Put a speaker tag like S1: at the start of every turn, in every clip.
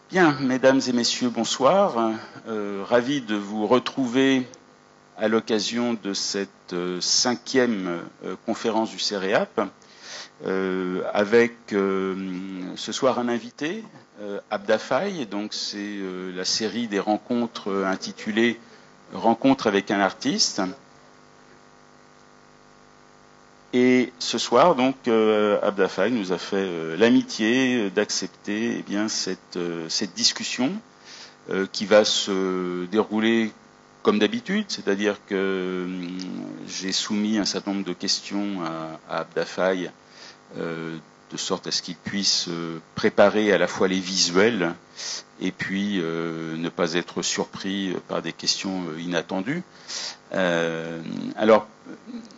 S1: Bien, mesdames et messieurs, bonsoir. Ravi de vous retrouver à l'occasion de cette cinquième conférence du CEREAP, avec ce soir un invité, Abda Faye. Donc c'est la série des rencontres intitulée Rencontre avec un artiste. Et ce soir, donc, Abda Faye nous a fait l'amitié d'accepter cette discussion qui va se dérouler comme d'habitude, c'est-à-dire que j'ai soumis un certain nombre de questions à Abda Faye de sorte à ce qu'il puisse préparer à la fois les visuels et puis ne pas être surpris par des questions inattendues. Alors,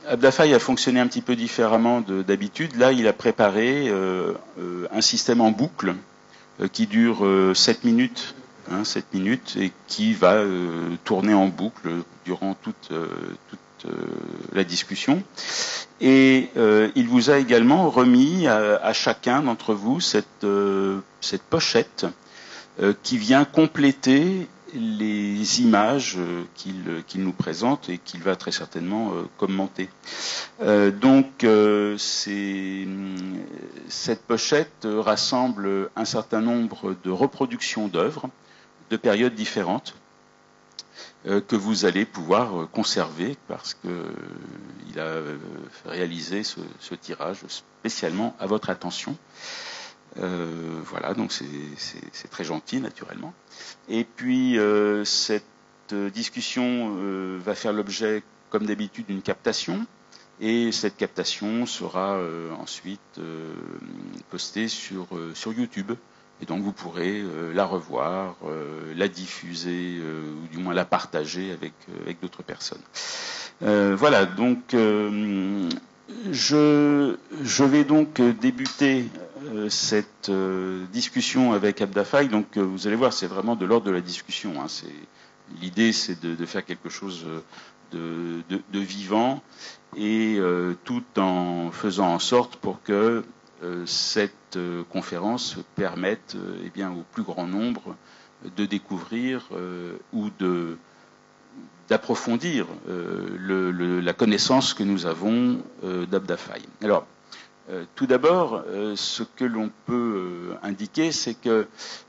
S1: Abda Faye a fonctionné un petit peu différemment d'habitude. Là, il a préparé un système en boucle qui dure 7 minutes, 7 minutes, et qui va tourner en boucle durant toute la discussion. Et il vous a également remis à chacun d'entre vous cette pochette qui vient compléter les images qu'il nous présente et qu'il va très certainement commenter. Donc cette pochette rassemble un certain nombre de reproductions d'œuvres de périodes différentes que vous allez pouvoir conserver parce qu'il a réalisé ce tirage spécialement à votre attention. Voilà, donc c'est très gentil naturellement. Et puis cette discussion va faire l'objet, comme d'habitude, d'une captation. Et cette captation sera ensuite postée sur YouTube. Et donc vous pourrez la revoir, la diffuser ou du moins la partager avec d'autres personnes. Voilà, donc je vais donc débuter cette discussion avec Abda Faye. Donc vous allez voir, c'est vraiment de l'ordre de la discussion. L'idée, c'est de faire quelque chose de vivant et tout en faisant en sorte pour que cette conférence permette au plus grand nombre de découvrir ou d'approfondir la connaissance que nous avons d'Abda Faye. Alors, tout d'abord, ce que l'on peut indiquer, c'est que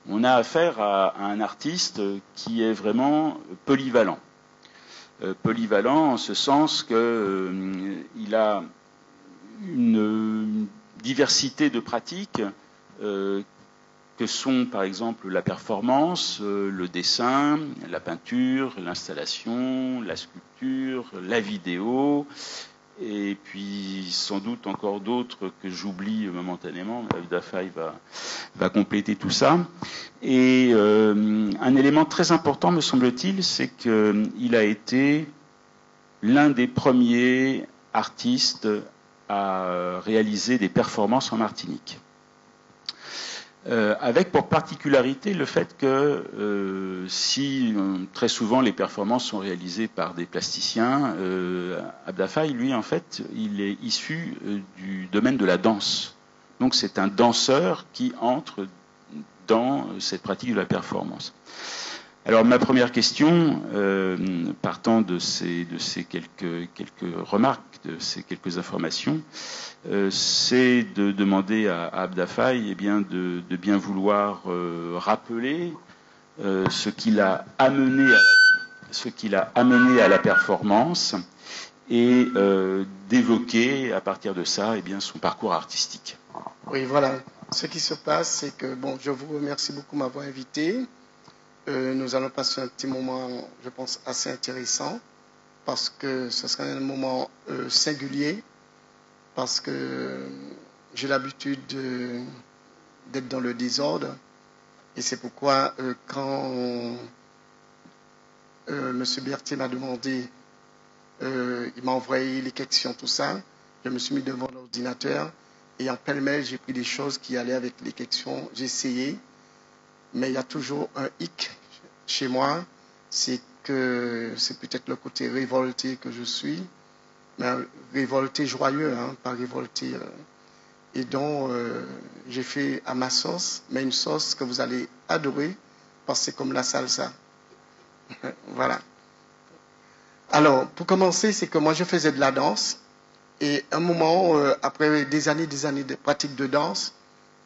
S1: on a affaire à un artiste qui est vraiment polyvalent. Polyvalent en ce sens qu'il a une diversité de pratiques que sont par exemple la performance, le dessin, la peinture, l'installation, la sculpture, la vidéo, et puis sans doute encore d'autres que j'oublie momentanément. Abda Faye va compléter tout ça. Et un élément très important, me semble-t-il, c'est qu'il a été l'un des premiers artistes à réaliser des performances en Martinique. Avec pour particularité le fait que si très souvent les performances sont réalisées par des plasticiens, Abda Faye, lui, en fait, il est issu du domaine de la danse. Donc c'est un danseur qui entre dans cette pratique de la performance. Alors ma première question, partant de ces quelques remarques, de ces quelques informations, c'est de demander à Abda Faye de bien vouloir rappeler ce qu'il a amené à la performance et d'évoquer à partir de ça son parcours artistique.
S2: Oui, voilà. Ce qui se passe, c'est que je vous remercie beaucoup de m'avoir invité. Nous allons passer un petit moment, je pense, assez intéressant, parce que ce sera un moment singulier, parce que j'ai l'habitude d'être dans le désordre, et c'est pourquoi quand M. Berthier m'a demandé, il m'a envoyé les questions, tout ça, je me suis mis devant l'ordinateur, et en pêle-mêle, j'ai pris des choses qui allaient avec les questions, j'ai essayé, mais il y a toujours un hic chez moi, c'est que c'est peut-être le côté révolté que je suis, mais révolté joyeux, pas révolté. Et donc, j'ai fait à ma sauce, mais une sauce que vous allez adoré parce que c'est comme la salsa. Voilà. Alors, pour commencer, c'est que moi, je faisais de la danse. Et un moment, après des années de pratique de danse,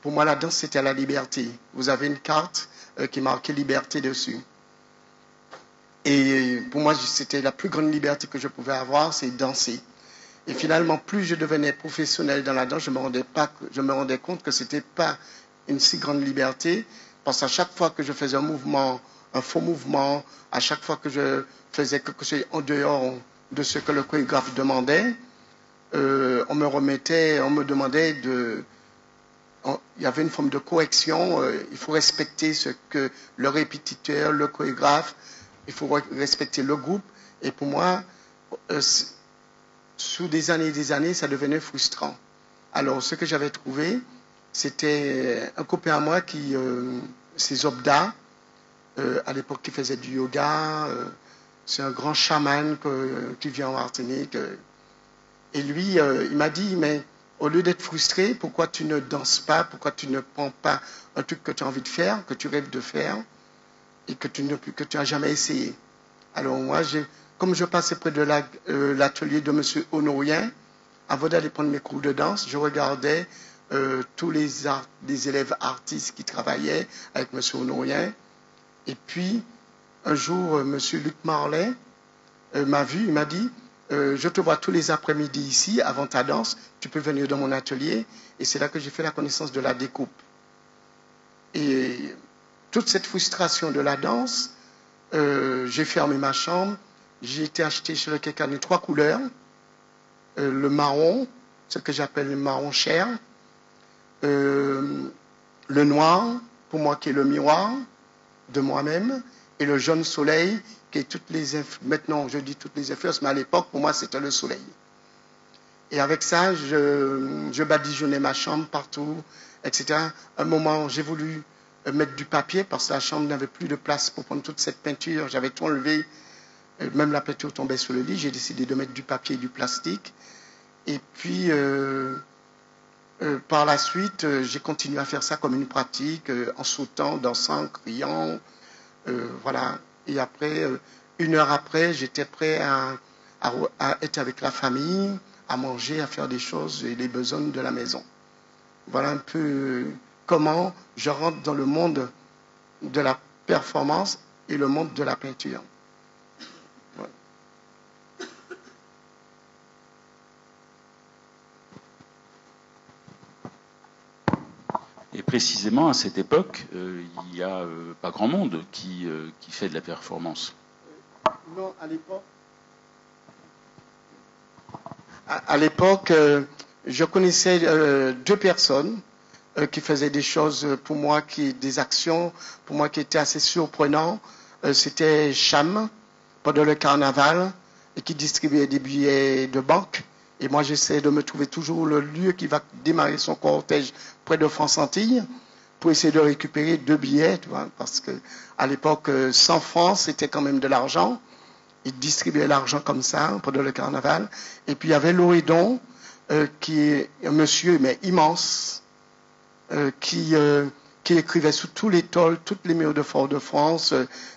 S2: pour moi, la danse, c'était la liberté. Vous avez une carte qui marquait liberté dessus. Et pour moi, c'était la plus grande liberté que je pouvais avoir, c'est danser. Et finalement, plus je devenais professionnel dans la danse, je me rendais compte que ce n'était pas une si grande liberté, parce qu'à chaque fois que je faisais un mouvement, un faux mouvement, à chaque fois que je faisais quelque chose en dehors de ce que le chorégraphe demandait, on me demandait il y avait une forme de correction, il faut respecter ce que le répétiteur, le chorégraphe, il faut respecter le groupe. Et pour moi, sous des années, ça devenait frustrant. Alors, ce que j'avais trouvé, c'était un copain à moi c'est Zobda, à l'époque qui faisait du yoga, c'est un grand chaman qui vient en Martinique. Et lui, il m'a dit, mais au lieu d'être frustré, pourquoi tu ne danses pas, pourquoi tu ne prends pas un truc que tu as envie de faire, que tu rêves de faire, et que tu n'as jamais essayé. Alors moi, comme je passais près de l'atelier de M. Honorien, avant d'aller prendre mes cours de danse, je regardais tous les élèves artistes qui travaillaient avec M. Honorien. Et puis, un jour, M. Luc Marley m'a vu, il m'a dit, je te vois tous les après-midi ici, avant ta danse, tu peux venir dans mon atelier. Et c'est là que j'ai fait la connaissance de la découpe. Et toute cette frustration de la danse, j'ai fermé ma chambre, j'ai été acheter chez le Kekani 3 couleurs, le marron, ce que j'appelle le marron chair, le noir, pour moi qui est le miroir de moi-même, et le jaune soleil, qui est maintenant je dis toutes les influences, mais à l'époque pour moi c'était le soleil. Et avec ça, je badigeonnais ma chambre partout, etc. À un moment, j'ai voulu mettre du papier parce que la chambre n'avait plus de place pour prendre toute cette peinture. J'avais tout enlevé, même la peinture tombait sur le lit. J'ai décidé de mettre du papier et du plastique. Et puis, par la suite, j'ai continué à faire ça comme une pratique, en sautant, dansant, criant. Voilà. Et après, 1 heure après, j'étais prêt à être avec la famille, à manger, à faire des choses et les besoins de la maison. Voilà un peu comment je rentre dans le monde de la performance et le monde de la peinture. Voilà.
S1: Et précisément, à cette époque, il n'y a pas grand monde qui fait de la performance.
S2: Non, à l'époque. À l'époque, je connaissais 2 personnes qui faisaient des choses pour moi, des actions pour moi qui étaient assez surprenantes. C'était Cham, pendant le carnaval, et qui distribuait des billets de banque. Et moi, j'essaie de me trouver toujours le lieu qui va démarrer son cortège près de France-Antilles pour essayer de récupérer 2 billets, tu vois, parce que à l'époque, 100 francs, c'était quand même de l'argent. Il distribuait l'argent comme ça pendant le carnaval. Et puis il y avait Loridon, qui est un monsieur, mais immense, qui écrivait sous tous les tôles, toutes les murs de Fort-de-France,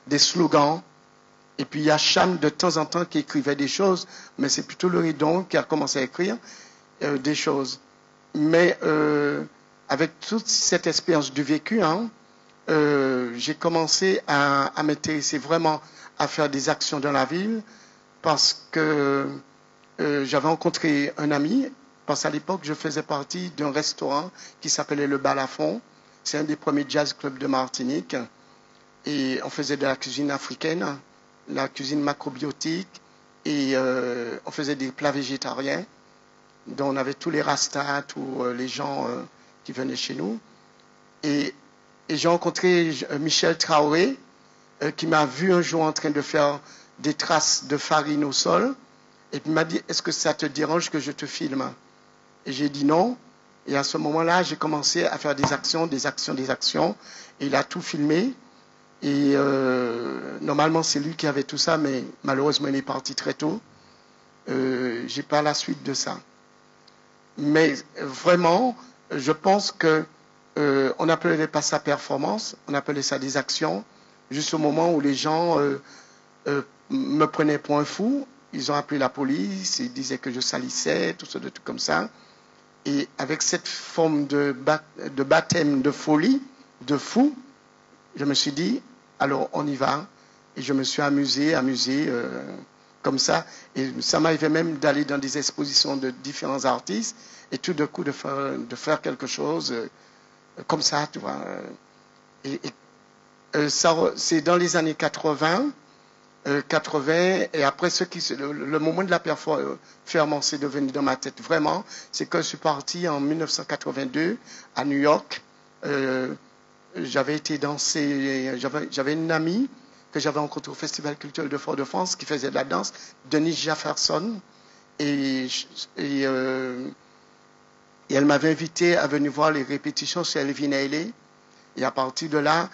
S2: des slogans. Et puis il y a Cham de temps en temps qui écrivait des choses, mais c'est plutôt Loridon qui a commencé à écrire des choses. Mais avec toute cette expérience du vécu, j'ai commencé à m'intéresser vraiment à faire des actions dans la ville parce que j'avais rencontré un ami, parce qu'à l'époque, je faisais partie d'un restaurant qui s'appelait le Balafon. C'est un des premiers jazz clubs de Martinique. Et on faisait de la cuisine africaine, la cuisine macrobiotique, et on faisait des plats végétariens. Donc on avait tous les rastas, tous les gens qui venaient chez nous. Et j'ai rencontré Michel Traoré, qui m'a vu un jour en train de faire des traces de farine au sol. Et puis il m'a dit, est-ce que ça te dérange que je te filme? Et j'ai dit non. Et à ce moment-là, j'ai commencé à faire des actions. Et il a tout filmé. Et normalement, c'est lui qui avait tout ça, mais malheureusement, il est parti très tôt. J'ai pas la suite de ça. Mais vraiment, je pense que on appelait pas ça performance, on appelait ça des actions, juste au moment où les gens me prenaient pour un fou. Ils ont appelé la police, ils disaient que je salissais, tout ça, de trucs comme ça. Et avec cette forme de baptême de folie, de fou, je me suis dit, alors on y va. Et je me suis amusé comme ça. Et ça m'arrivait même d'aller dans des expositions de différents artistes et tout d'un coup de faire quelque chose comme ça, tu vois. Ça, c'est dans les années 80, et après le moment de la performance est devenu dans ma tête vraiment, c'est que je suis parti en 1982 à New York. J'avais été danser, j'avais une amie que j'avais rencontrée au Festival culturel de Fort-de-France qui faisait de la danse, Denise Jefferson, et elle m'avait invité à venir voir les répétitions sur Elvin Ailey. Et à partir de là,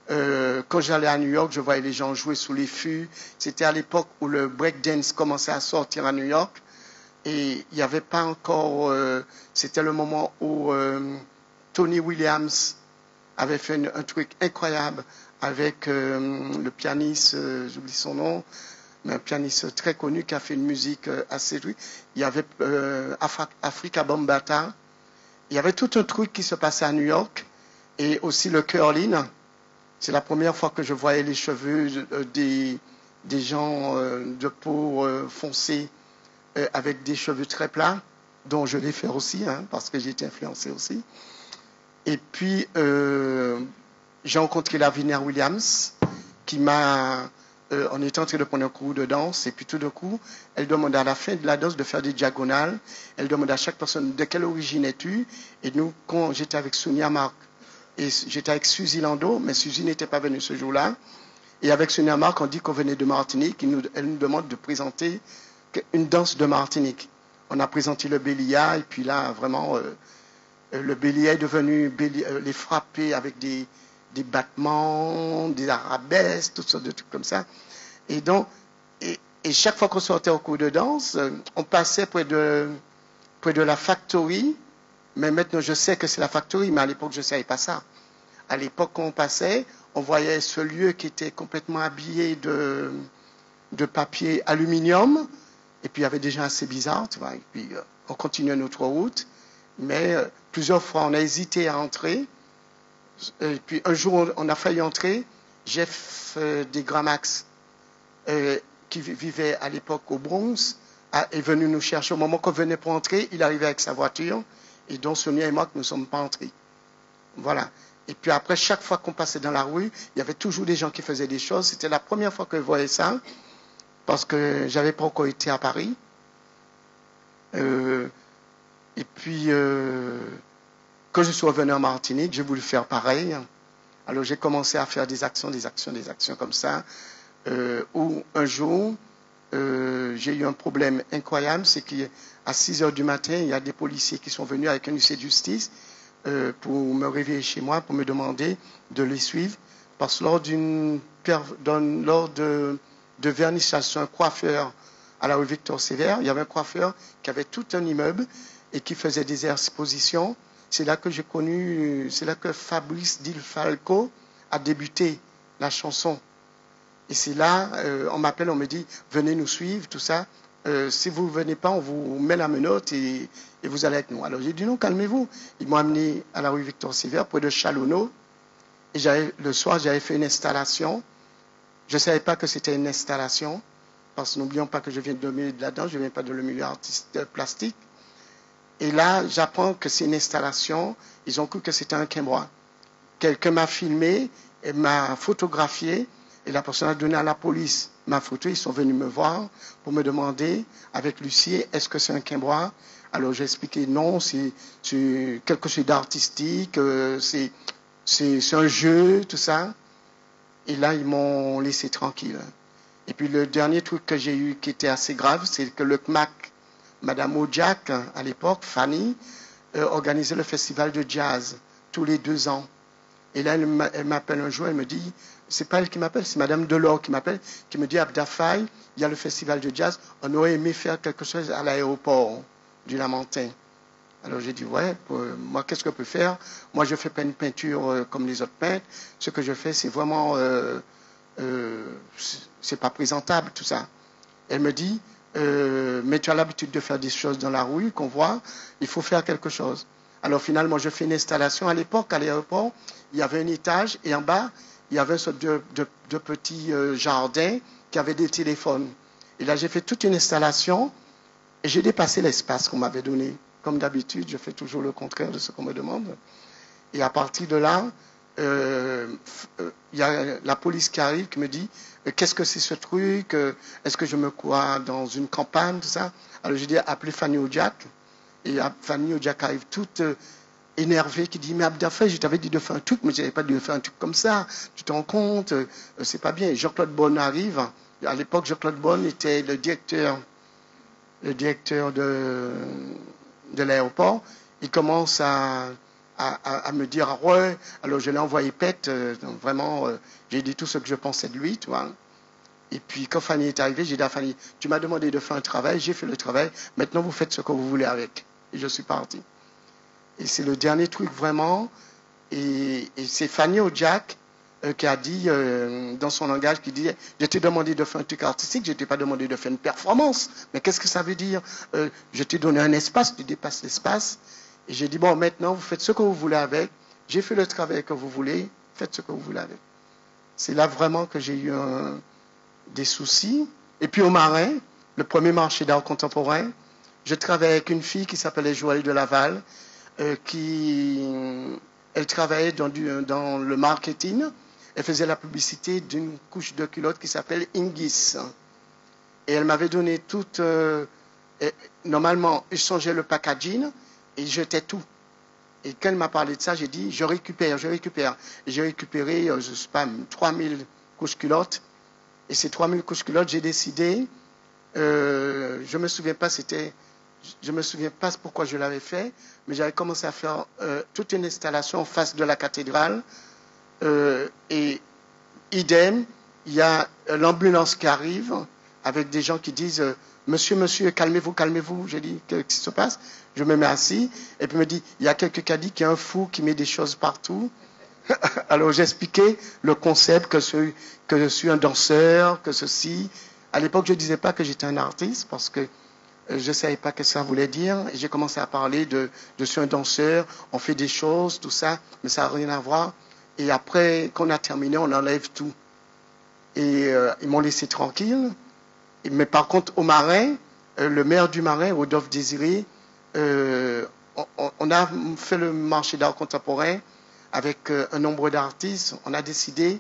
S2: quand j'allais à New York, je voyais les gens jouer sous les fûts. C'était à l'époque où le breakdance commençait à sortir à New York. Et il n'y avait pas encore... c'était le moment où Tony Williams avait fait un truc incroyable avec le pianiste, j'oublie son nom, mais un pianiste très connu qui a fait une musique assez... Il y avait Afrika Bambaataa. Il y avait tout un truc qui se passait à New York. Et aussi le curling. C'est la première fois que je voyais les cheveux des gens de peau foncée avec des cheveux très plats, dont je vais faire aussi, parce que j'ai été influencé aussi. Et puis, j'ai rencontré Lavinia Williams, qui m'a... on était en train de prendre un cours de danse, et puis tout d'un coup, elle demande à la fin de la danse de faire des diagonales. Elle demande à chaque personne, de quelle origine es-tu? Et nous, quand j'étais avec Sonia Marc, et j'étais avec Suzy Lando, mais Suzy n'était pas venue ce jour-là. Et avec Sonia Marc, on dit qu'on venait de Martinique. Elle nous demande de présenter une danse de Martinique. On a présenté le Bélia, et puis là, vraiment, le Bélia est devenu les frappés avec des battements, des arabesques, toutes sortes de trucs comme ça. Et donc, et chaque fois qu'on sortait au cours de danse, on passait près de la Factory. Mais maintenant, je sais que c'est la Factory, mais à l'époque, je ne savais pas ça. À l'époque, quand on passait, on voyait ce lieu qui était complètement habillé de papier aluminium. Et puis, il y avait des gens assez bizarres, tu vois. Et puis, on continuait notre route. Mais plusieurs fois, on a hésité à entrer. Et puis, un jour, on a failli entrer. Jeff Desgramax, qui vivait à l'époque au Bronx, est venu nous chercher. Au moment qu'on venait pour entrer, il arrivait avec sa voiture. Et donc, Sonia et moi, nous ne sommes pas entrés. Voilà. Et puis après, chaque fois qu'on passait dans la rue, il y avait toujours des gens qui faisaient des choses. C'était la première fois que je voyais ça, parce que je n'avais pas encore été à Paris. Et puis, quand je suis revenu en Martinique, j'ai voulu faire pareil. Alors, j'ai commencé à faire des actions comme ça. Où un jour, j'ai eu un problème incroyable, c'est qu'à 6 heures du matin, il y a des policiers qui sont venus avec un huissier de justice pour me réveiller chez moi, pour me demander de les suivre. Parce que lors de vernissage sur un coiffeur à la rue Victor Sévère, il y avait un coiffeur qui avait tout un immeuble et qui faisait des expositions. C'est là que j'ai connu, c'est là que Fabrice Di Falco a débuté la chanson. Et c'est là, on m'appelle, on me dit, venez nous suivre, tout ça. Si vous ne venez pas, on vous met la menotte et vous allez avec nous. Alors j'ai dit non, calmez-vous. Ils m'ont amené à la rue Victor Sévère, près de Chalonneau. Et le soir, j'avais fait une installation. Je ne savais pas que c'était une installation, parce que n'oublions pas que je viens de milieu de la danse, je ne viens pas de le milieu plastique. Et là, j'apprends que c'est une installation. Ils ont cru que c'était un Quimbrois. Quelqu'un m'a filmé et m'a photographié. Et la personne a donné à la police ma photo. Ils sont venus me voir pour me demander, avec l'huissier, est-ce que c'est un Quimbrois? Alors j'ai expliqué non, c'est quelque chose d'artistique, c'est un jeu, tout ça. Et là, ils m'ont laissé tranquille. Et puis le dernier truc que j'ai eu qui était assez grave, c'est que le CMAC, Madame Ojak, à l'époque, Fanny, organisait le festival de jazz tous les 2 ans. Et là, elle m'appelle un jour, elle me dit, c'est pas elle qui m'appelle, c'est Madame Delors qui m'appelle, qui me dit, Abda Faye, il y a le festival de jazz, on aurait aimé faire quelque chose à l'aéroport du Lamentin. Alors j'ai dit, ouais, moi, qu'est-ce que je peux faire? Moi, je ne fais pas une peinture comme les autres peintres. Ce que je fais, c'est vraiment, c'est pas présentable, tout ça. Elle me dit, mais tu as l'habitude de faire des choses dans la rue qu'on voit, il faut faire quelque chose. Alors finalement, je fais une installation. À l'époque, à l'aéroport, il y avait un étage et en bas, il y avait une sorte de petit jardin qui avait des téléphones. Et là, j'ai fait toute une installation et j'ai dépassé l'espace qu'on m'avait donné. Comme d'habitude, je fais toujours le contraire de ce qu'on me demande. Et à partir de là, il y a la police qui arrive, qui me dit qu'est-ce que c'est ce truc, est-ce que je me crois dans une campagne, tout ça. Alors j'ai dit appelez Fanny Odiak. Et Fanny Odiak arrive toute énervée, qui dit mais Abdel Faye, je t'avais dit de faire un truc, mais je n'avais pas dit de faire un truc comme ça, tu te rends compte, c'est pas bien. Jean-Claude Bonne arrive. À l'époque, Jean-Claude Bonne était le directeur de l'aéroport. Il commence à me dire ah ouais, alors je l'ai envoyé pète, vraiment, j'ai dit tout ce que je pensais de lui, tu vois. Et puis quand Fanny est arrivée, j'ai dit à Fanny, tu m'as demandé de faire un travail, j'ai fait le travail, maintenant vous faites ce que vous voulez avec. Et je suis parti. Et c'est le dernier truc vraiment, et c'est Fanny Odiak qui a dit dans son langage, qui dit, je t'ai demandé de faire un truc artistique, je t'ai pas demandé de faire une performance. Mais qu'est-ce que ça veut dire? Je t'ai donné un espace, tu dépasses l'espace. Et j'ai dit, bon, maintenant, vous faites ce que vous voulez avec. J'ai fait le travail que vous voulez. Faites ce que vous voulez avec. C'est là vraiment que j'ai eu des soucis. Et puis au Marin, le premier marché d'art contemporain, je travaillais avec une fille qui s'appelait Joëlle de Laval, elle travaillait dans le marketing. Elle faisait la publicité d'une couche de culotte qui s'appelle Ingis. Et elle m'avait donné toute... normalement, je changeais le packaging et je jetais tout. Et quand elle m'a parlé de ça, j'ai dit, je récupère. Et j'ai récupéré, je ne sais pas, 3000 couches culottes. Et ces 3000 couches culottes, j'ai décidé, je me souviens pas pourquoi je l'avais fait, mais j'avais commencé à faire toute une installation en face de la cathédrale. Et idem, il y a l'ambulance qui arrive avec des gens qui disent monsieur, calmez-vous. J'ai dit, qu'est-ce qui se passe? Je me mets assis, et puis il me dit, il y a quelqu'un qui a dit qu'il y a un fou qui met des choses partout. Alors j'expliquais le concept que je suis un danseur, que ceci. À l'époque, je ne disais pas que j'étais un artiste, parce que je ne savais pas ce que ça voulait dire. Et j'ai commencé à parler de je suis un danseur, on fait des choses, tout ça, mais ça n'a rien à voir. Et après qu'on a terminé, on enlève tout. Et ils m'ont laissé tranquille. Mais par contre, au Marin, le maire du Marin, Rodolphe Désiré, on a fait le marché d'art contemporain avec un nombre d'artistes. On a décidé,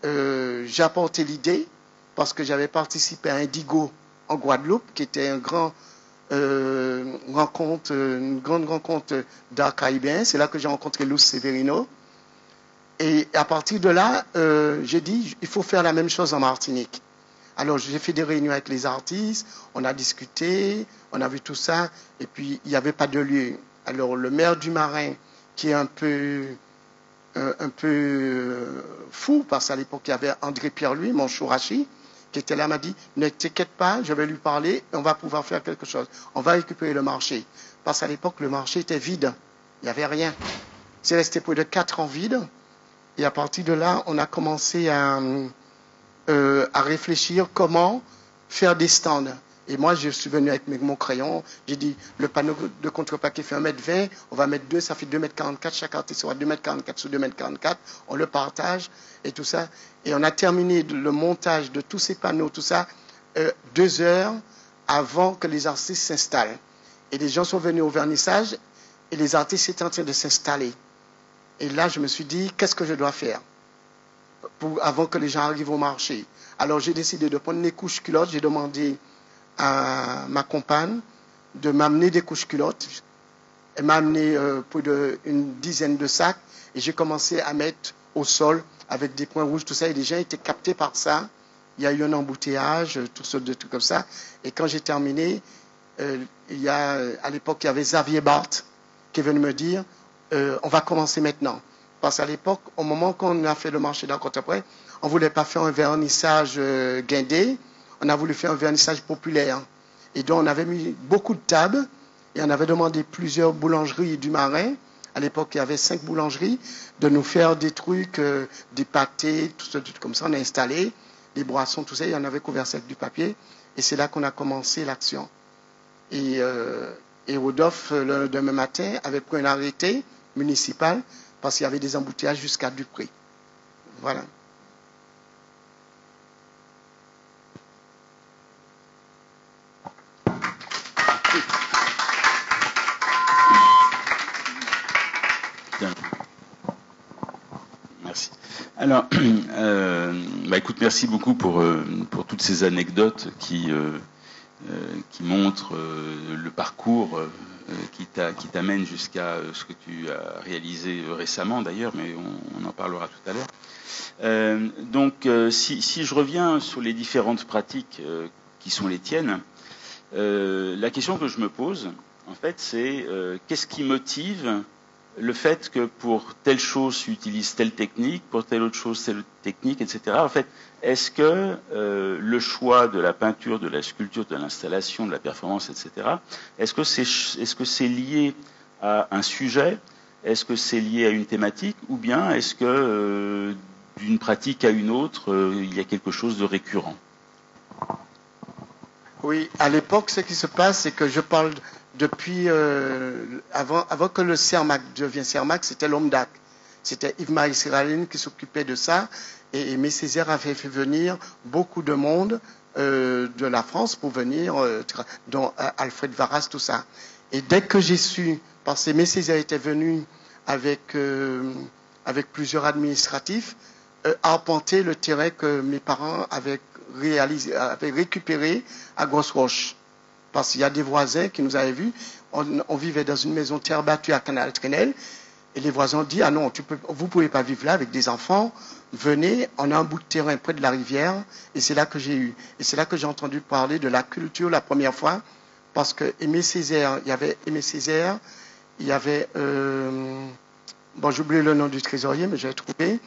S2: j'ai apporté l'idée, parce que j'avais participé à Indigo en Guadeloupe, qui était une grande rencontre d'art caribéen. C'est là que j'ai rencontré Luz Severino. Et à partir de là, j'ai dit, il faut faire la même chose en Martinique. Alors, j'ai fait des réunions avec les artistes, on a discuté, on a vu tout ça, et puis il n'y avait pas de lieu. Alors, le maire du Marin, qui est un peu fou, parce qu'à l'époque, il y avait André Pierre-Louis, mon Chourachi, qui était là, m'a dit, ne t'inquiète pas, je vais lui parler, on va pouvoir faire quelque chose. On va récupérer le marché. Parce qu'à l'époque, le marché était vide, il n'y avait rien. C'est resté près de 4 ans vide, et à partir de là, on a commencé à réfléchir comment faire des stands. Et moi, je suis venu avec mon crayon. J'ai dit, le panneau de contrepaquet fait 1,20 m, on va mettre 2, ça fait 2,44 m. Chaque artiste aura 2,44 m sur 2,44 m. On le partage et tout ça. Et on a terminé le montage de tous ces panneaux, tout ça, 2 heures avant que les artistes s'installent. Et les gens sont venus au vernissage et les artistes étaient en train de s'installer. Et là, je me suis dit, qu'est-ce que je dois faire avant que les gens arrivent au marché? Alors, j'ai décidé de prendre les couches culottes. J'ai demandé à ma compagne de m'amener des couches culottes. Elle m'a amené plus d'une dizaine de sacs et j'ai commencé à mettre au sol avec des points rouges, tout ça. Et les gens étaient captés par ça. Il y a eu un embouteillage, tout sortes de trucs comme ça. Et quand j'ai terminé, à l'époque, il y avait Xavier Barthes qui est venu me dire on va commencer maintenant. Parce qu'à l'époque, au moment qu'on a fait le marché d'art contemporain, on ne voulait pas faire un vernissage guindé, on a voulu faire un vernissage populaire. Et donc, on avait mis beaucoup de tables et on avait demandé plusieurs boulangeries du Marin. À l'époque, il y avait 5 boulangeries, de nous faire des trucs, des pâtés, tout ça, tout comme ça. On a installé des boissons, tout ça, et on avait couvert ça avec du papier. Et c'est là qu'on a commencé l'action. Et Rodolphe, le lendemain matin, avait pris un arrêté municipal parce qu'il y avait des embouteillages jusqu'à Dupré. Voilà.
S1: Merci. Alors, écoute, merci beaucoup pour toutes ces anecdotes qui montrent le parcours qui t'amène jusqu'à ce que tu as réalisé récemment d'ailleurs, mais on en parlera tout à l'heure. Donc, si je reviens sur les différentes pratiques qui sont les tiennes, la question que je me pose, en fait, c'est qu'est-ce qui motive le fait que pour telle chose, tu utilises telle technique, pour telle autre chose, telle autre technique, etc. En fait, est-ce que le choix de la peinture, de la sculpture, de l'installation, de la performance, etc., est-ce que c'est lié à un sujet? Est-ce que c'est lié à une thématique? Ou bien est-ce que d'une pratique à une autre, il y a quelque chose de récurrent?
S2: Oui, à l'époque, ce qui se passe, c'est que je parle depuis, avant que le CERMAC devienne CERMAC, c'était l'OMDAC. C'était Yves-Marie Siraline qui s'occupait de ça. Et Aimé Césaire avait fait venir beaucoup de monde de la France pour venir, dont Alfred Varas, tout ça. Et dès que j'ai su, parce qu'Aimé Césaire était venu avec plusieurs administratifs, arpenter le terrain que mes parents avaient récupéré à Grosse-Roche. Parce qu'il y a des voisins qui nous avaient vus. On vivait dans une maison terre battue à Canal-Trénel. Et les voisins ont dit, ah non, vous ne pouvez pas vivre là avec des enfants. Venez, on a un bout de terrain près de la rivière. Et c'est là que j'ai entendu parler de la culture la première fois. Parce que Aimé Césaire, il y avait Aimé Césaire, il y avait, j'ai oublié le nom du trésorier, mais j'ai trouvé.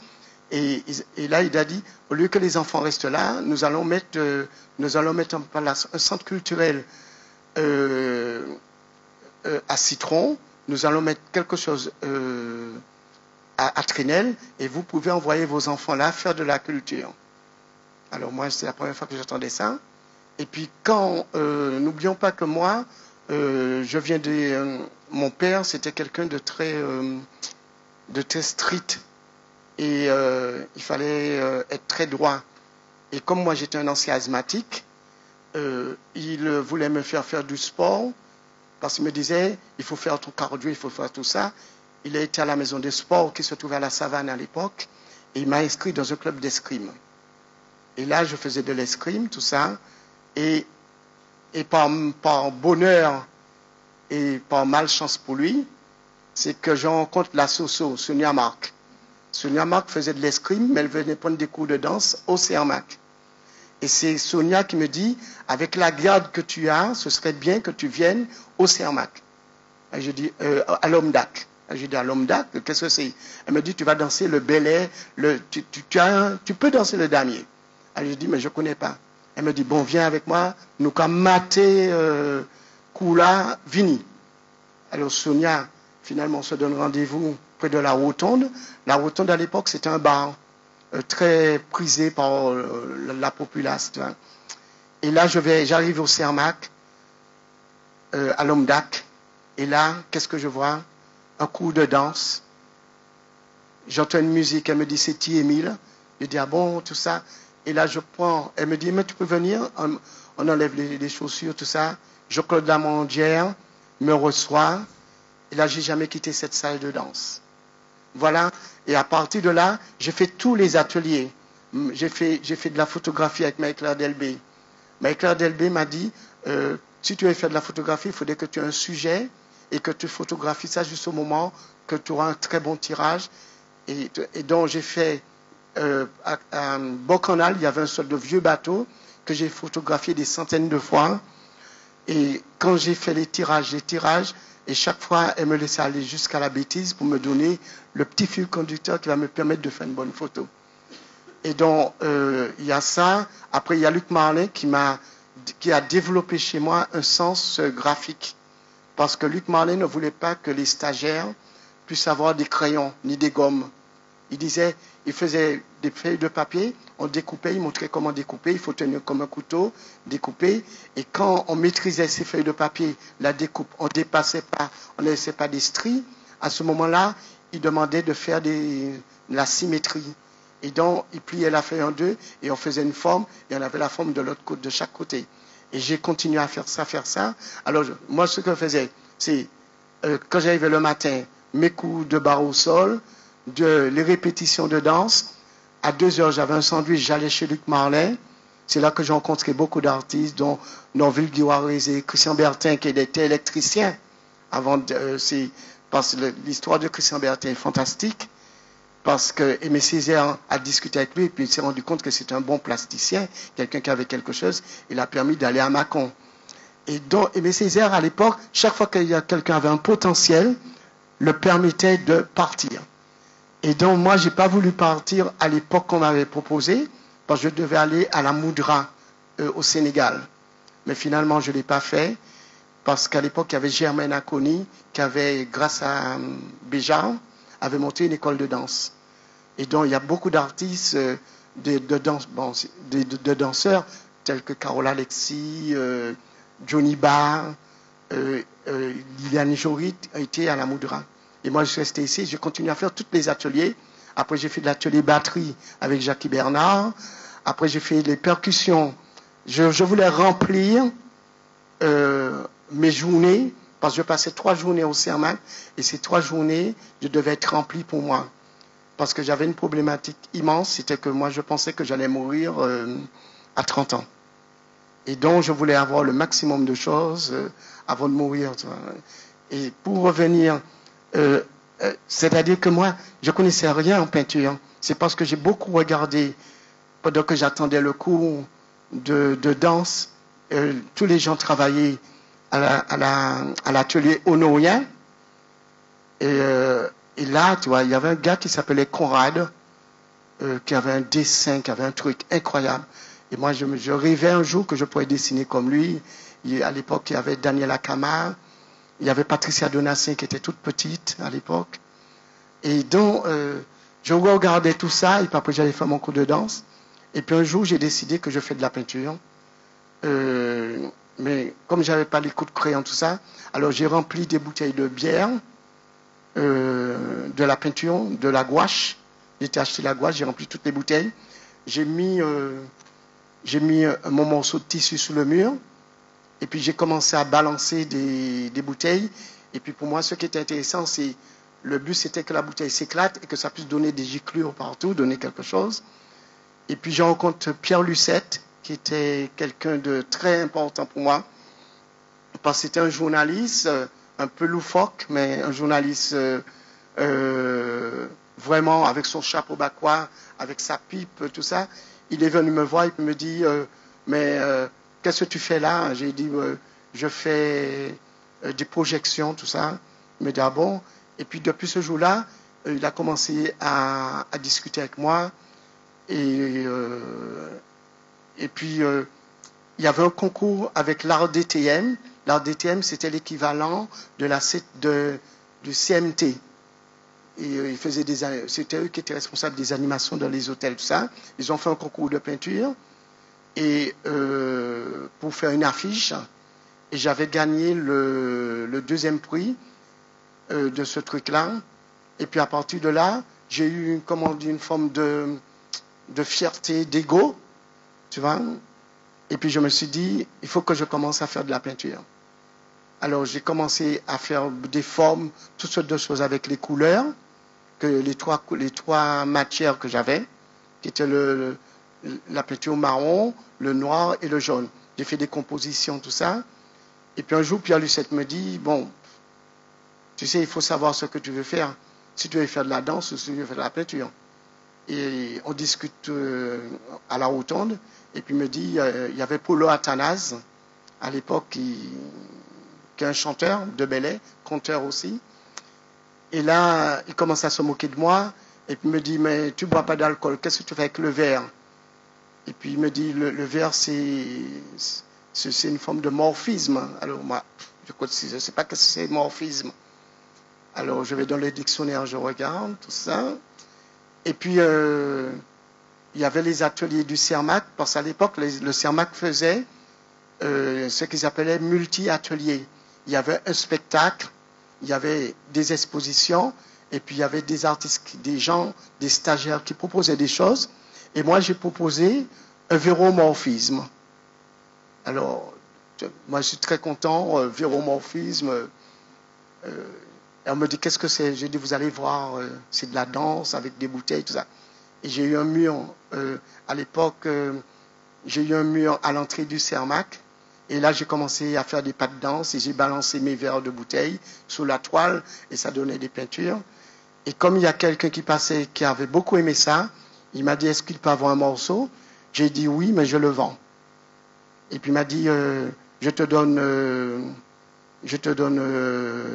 S2: Et là, il a dit, au lieu que les enfants restent là, nous allons mettre en place un centre culturel à Citron. Nous allons mettre quelque chose à Trénel, et vous pouvez envoyer vos enfants là faire de la culture. Alors moi, c'est la première fois que j'entendais ça. Et puis n'oublions pas que moi, je viens mon père, c'était quelqu'un de très strict. Et il fallait être très droit. Et comme moi j'étais un ancien asthmatique, il voulait me faire du sport, parce qu'il me disait, il faut faire ton cardio, il faut faire tout ça. Il a été à la maison des sports qui se trouvait à la Savane à l'époque, et il m'a inscrit dans un club d'escrime. Et là, je faisais de l'escrime, tout ça, et par bonheur et par malchance pour lui, c'est que je rencontre la Soso, Sonia Marc. Sonia Marc faisait de l'escrime, mais elle venait prendre des cours de danse au CERMAC. Et c'est Sonia qui me dit, avec la garde que tu as, ce serait bien que tu viennes au CERMAC. Et je dis, à l'OMDAC. Je dis, à l'OMDAC, qu'est-ce que c'est? Elle me dit, tu vas danser le belay, tu peux danser le damier. Et je dis, mais je ne connais pas. Elle me dit, bon, viens avec moi, nous comme maté, Kula, Vini. Alors Sonia, finalement, on se donne rendez-vous près de la Rotonde. La Rotonde, à l'époque, c'était un bar très prisé par la population. Et là, j'arrive au CERMAC, à l'OMDAC. Et là, qu'est-ce que je vois? Un cours de danse. J'entends une musique. Elle me dit, c'est Émile. Je dis, ah bon, tout ça. Et là, je prends. Elle me dit, mais tu peux venir. On enlève les chaussures, tout ça. Jean-Claude Lamandière me reçoit. Et là, j'ai jamais quitté cette salle de danse. Voilà. Et à partir de là, j'ai fait tous les ateliers. J'ai fait de la photographie avec Marie-Claire Delbé. Marie-Claire Delbé m'a dit, si tu veux faire de la photographie, il faudrait que tu aies un sujet et que tu photographies ça juste au moment que tu auras un très bon tirage. Et donc, j'ai fait, à Bocanal, il y avait un sorte de vieux bateau que j'ai photographié des centaines de fois. Et quand j'ai fait les tirages, et chaque fois, elle me laissait aller jusqu'à la bêtise pour me donner le petit fil conducteur qui va me permettre de faire une bonne photo. Et donc, il y a ça. Après, il y a Luc Marlin qui a développé chez moi un sens graphique. Parce que Luc Marley ne voulait pas que les stagiaires puissent avoir des crayons ni des gommes. Il faisait des feuilles de papier, on découpait, il montrait comment découper, il faut tenir comme un couteau, découper. Et quand on maîtrisait ces feuilles de papier, la découpe, on ne laissait pas des stries. À ce moment-là, il demandait de faire la symétrie. Et donc, il pliait la feuille en deux et on faisait une forme et on avait la forme de l'autre côté, de chaque côté. Et j'ai continué à faire ça. Alors, moi, ce que je faisais, c'est, quand j'arrivais le matin, mes coups de barre au sol, les répétitions de danse. À 2h, j'avais un sandwich, j'allais chez Luc Marley. C'est là que j'ai rencontré beaucoup d'artistes, dont Norville Guiwarese, Christian Bertin, qui était électricien. Parce que l'histoire de Christian Bertin est fantastique. Parce que Aimé Césaire a discuté avec lui et puis il s'est rendu compte que c'était un bon plasticien, quelqu'un qui avait quelque chose. Il a permis d'aller à Mâcon. Et donc, Aimé Césaire, à l'époque, chaque fois qu'il y a quelqu'un avait un potentiel, le permettait de partir. Et donc, moi, je n'ai pas voulu partir à l'époque qu'on m'avait proposé, parce que je devais aller à la Moudra, au Sénégal. Mais finalement, je ne l'ai pas fait, parce qu'à l'époque, il y avait Germaine Aconi, qui avait, grâce à Béjar, avait monté une école de danse. Et donc, il y a beaucoup d'artistes de danseurs, tels que Carole Alexis, Johnny Barr, Liliane Jorit, étaient à la Moudra. Et moi, je suis resté ici, j'ai continué à faire tous les ateliers. Après, j'ai fait de l'atelier batterie avec Jackie Bernard. Après, j'ai fait les percussions. Je voulais remplir mes journées, parce que je passais 3 journées au CERMAC, et ces 3 journées, je devais être rempli pour moi. Parce que j'avais une problématique immense, c'était que moi, je pensais que j'allais mourir à 30 ans. Et donc, je voulais avoir le maximum de choses avant de mourir. Et pour revenir... c'est-à-dire que moi, je ne connaissais rien en peinture. C'est parce que j'ai beaucoup regardé, pendant que j'attendais le cours de danse, tous les gens travaillaient à l'atelier honorien. Et là, tu vois, il y avait un gars qui s'appelait Conrad, qui avait un dessin, qui avait un truc incroyable. Et moi, je rêvais un jour que je pourrais dessiner comme lui. À l'époque, il y avait Daniel Acamar. Il y avait Patricia Donacin qui était toute petite à l'époque. Et donc, je regardais tout ça, et puis après j'allais faire mon cours de danse. Et puis un jour, j'ai décidé que je fais de la peinture. Mais comme je n'avais pas les coups de crayon, tout ça, alors j'ai rempli des bouteilles de bière, de la peinture, de la gouache. J'ai acheté la gouache, j'ai rempli toutes les bouteilles. J'ai mis mon morceau de tissu sous le mur. Et puis j'ai commencé à balancer des bouteilles. Et puis pour moi, ce qui était intéressant, le but c'était que la bouteille s'éclate et que ça puisse donner des giclures partout, donner quelque chose. Et puis j'ai rencontré Pierre Lucette, qui était quelqu'un de très important pour moi. Parce que c'était un journaliste, un peu loufoque, mais un journaliste vraiment avec son chapeau bacois, avec sa pipe, tout ça. Il est venu me voir et me dit, qu'est-ce que tu fais là? J'ai dit, je fais des projections, tout ça. Il me dit, ah bon? Et puis depuis ce jour-là, il a commencé à discuter avec moi. Et puis, il y avait un concours avec l'art DTM. L'art DTM, c'était l'équivalent du CMT. Et c'était eux qui étaient responsables des animations dans les hôtels, tout ça. Ils ont fait un concours de peinture. Et pour faire une affiche, et j'avais gagné le 2e prix de ce truc-là. Et puis à partir de là, j'ai eu, une forme de fierté, d'ego, tu vois. Et puis je me suis dit, il faut que je commence à faire de la peinture. Alors j'ai commencé à faire des formes, toutes sortes de choses avec les couleurs, les trois matières que j'avais, qui étaient la peinture marron, le noir et le jaune. J'ai fait des compositions, tout ça. Et puis un jour, Pierre Lucette me dit, bon, tu sais, il faut savoir ce que tu veux faire. Si tu veux faire de la danse ou si tu veux faire de la peinture. Et on discute à la rotonde. Et puis il me dit, il y avait Paulo Athanase, à l'époque, qui est un chanteur de Belay, conteur aussi. Et là, il commence à se moquer de moi. Et puis il me dit, mais tu ne bois pas d'alcool, qu'est-ce que tu fais avec le verre? Et puis il me dit, le verre, c'est une forme de morphisme. Alors moi, Je ne sais pas ce que c'est morphisme. Alors, je vais dans le dictionnaire, je regarde tout ça. Et puis, il y avait les ateliers du CERMAC, parce qu'à l'époque, le CERMAC faisait ce qu'ils appelaient multi-ateliers. Il y avait un spectacle, il y avait des expositions, et puis il y avait des artistes, des gens, des stagiaires qui proposaient des choses. Et moi, j'ai proposé un véromorphisme. Alors, moi, je suis très content, véromorphisme. On me dit, qu'est-ce que c'est? J'ai dit, vous allez voir, c'est de la danse avec des bouteilles, tout ça. Et j'ai eu un mur, à l'époque, j'ai eu un mur à l'entrée du CERMAC. Et là, j'ai commencé à faire des pas de danse et j'ai balancé mes verres de bouteilles sous la toile et ça donnait des peintures. Et comme il y a quelqu'un qui passait, qui avait beaucoup aimé ça, il m'a dit, est-ce qu'il peut avoir un morceau? J'ai dit oui, mais je le vends. Et puis il m'a dit, je te donne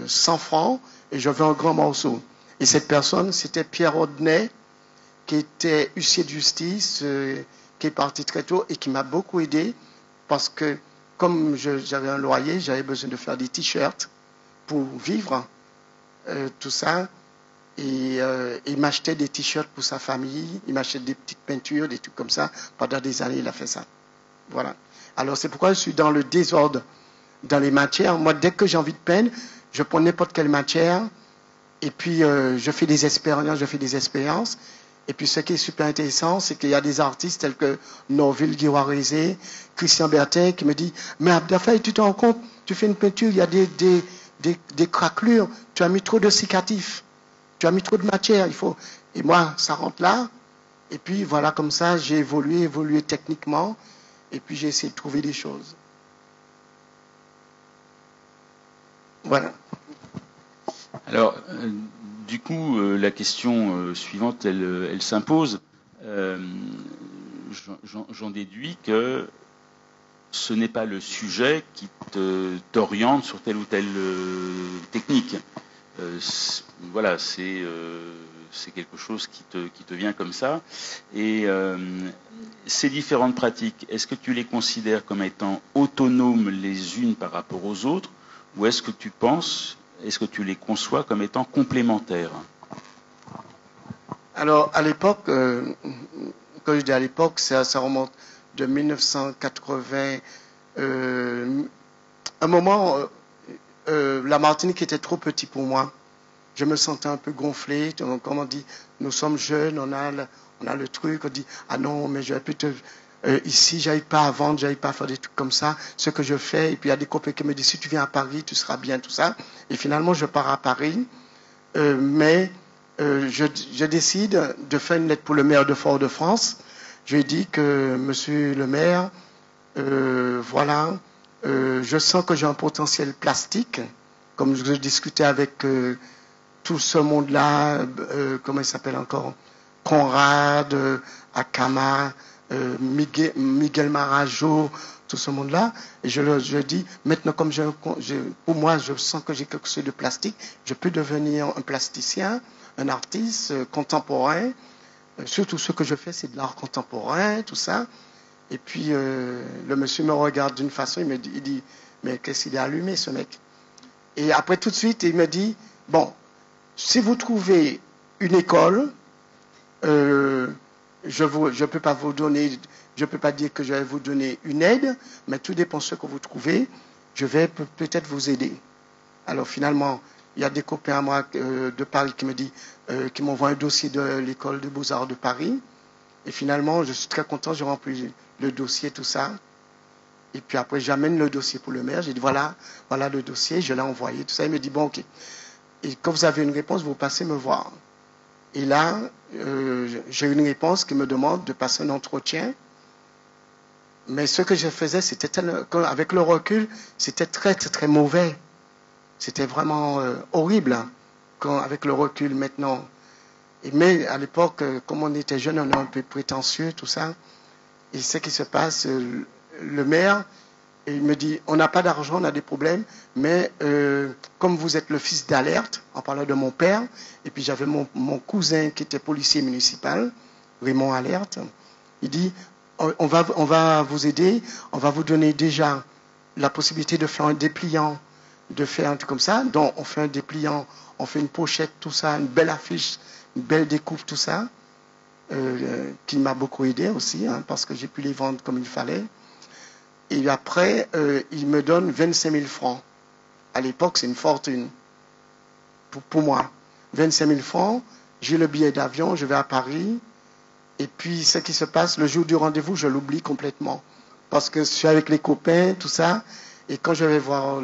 S2: 100 francs et je veux un grand morceau. Et cette personne, c'était Pierre Audenay, qui était huissier de justice, qui est parti très tôt et qui m'a beaucoup aidé parce que comme j'avais un loyer, j'avais besoin de faire des t-shirts pour vivre, tout ça. Et il m'achetait des t-shirts pour sa famille, il m'achetait des petites peintures, des trucs comme ça. Pendant des années, il a fait ça. Voilà. Alors c'est pourquoi je suis dans le désordre dans les matières. Moi, dès que j'ai envie de peindre, je prends n'importe quelle matière et puis je fais des expériences. Et puis ce qui est super intéressant, c'est qu'il y a des artistes tels que Norville Guiwarézé, Christian Bertin, qui me dit « Mais Abda Faye, tu te rends compte, tu fais une peinture, il y a des craquelures, tu as mis trop de cicatifs, tu as mis trop de matière, il faut... » Et moi, ça rentre là. Et puis voilà, comme ça, j'ai évolué techniquement. Et puis j'ai essayé de trouver des choses. Voilà.
S1: Alors, du coup, la question suivante, elle s'impose. J'en déduis que ce n'est pas le sujet qui t'oriente sur telle ou telle technique. Voilà, c'est quelque chose qui te vient comme ça. Et ces différentes pratiques, est-ce que tu les considères comme étant autonomes les unes par rapport aux autres, ou est-ce que tu les conçois comme étant complémentaires?
S2: Alors, à l'époque, quand je dis à l'époque, ça remonte de 1980. Un moment, la Martinique était trop petit pour moi. Je me sentais un peu gonflé. Comme on dit, nous sommes jeunes, on a le truc. On dit, ah non, mais je vais plutôt... ici, j'arrive pas à vendre, j'arrive pas à faire des trucs comme ça. Ce que je fais, et puis il y a des copains qui me disent, si tu viens à Paris, tu seras bien, tout ça. Et finalement, je pars à Paris. Mais je décide de faire une lettre pour le maire de Fort-de-France. Je lui dis que, monsieur le maire, voilà, je sens que j'ai un potentiel plastique. Comme je discutais avec tout ce monde-là, comment il s'appelle encore, Conrad, Akama, Miguel Marajo, tout ce monde-là. Et je dis, maintenant, comme pour moi, je sens que j'ai quelque chose de plastique, je peux devenir un plasticien, un artiste contemporain. Surtout ce que je fais, c'est de l'art contemporain, tout ça. Et puis, le monsieur me regarde d'une façon, il dit, mais qu'est-ce qu'il est allumé, ce mec? Et après, tout de suite, il me dit, bon, si vous trouvez une école, je peux pas vous donner, je peux pas dire que je vais vous donner une aide, mais tout dépend de ce que vous trouvez, je vais peut-être vous aider. Alors finalement, il y a des copains à moi de Paris qui me disent, qui m'envoient un dossier de l'école de Beaux-Arts de Paris. Et finalement, je suis très content, je remplis le dossier, tout ça. Et puis après, j'amène le dossier pour le maire. J'ai dit, voilà le dossier, je l'ai envoyé, tout ça. Il me dit, bon, ok. Et quand vous avez une réponse, vous passez me voir. Et là, j'ai une réponse qui me demande de passer un entretien. Mais ce que je faisais, c'était avec le recul, c'était très, très, très mauvais. C'était vraiment horrible, hein, avec le recul maintenant. Mais à l'époque, comme on était jeune, on est un peu prétentieux, tout ça. Et ce qui se passe, le maire, il me dit, on n'a pas d'argent, on a des problèmes, mais comme vous êtes le fils d'Alerte, en parlant de mon père, et puis j'avais mon cousin qui était policier municipal, Raymond Alerte, il dit, on va vous aider, on va vous donner déjà la possibilité de faire un dépliant de faire un truc comme ça. Donc, on fait un dépliant, on fait une pochette, tout ça, une belle affiche, une belle découpe, tout ça, qui m'a beaucoup aidé aussi, hein, parce que j'ai pu les vendre comme il fallait. Et après, il me donne 25 000 francs. À l'époque, c'est une fortune pour moi. 25 000 francs, j'ai le billet d'avion, je vais à Paris. Et puis, ce qui se passe, le jour du rendez-vous, je l'oublie complètement. Parce que je suis avec les copains, tout ça. Et quand je vais voir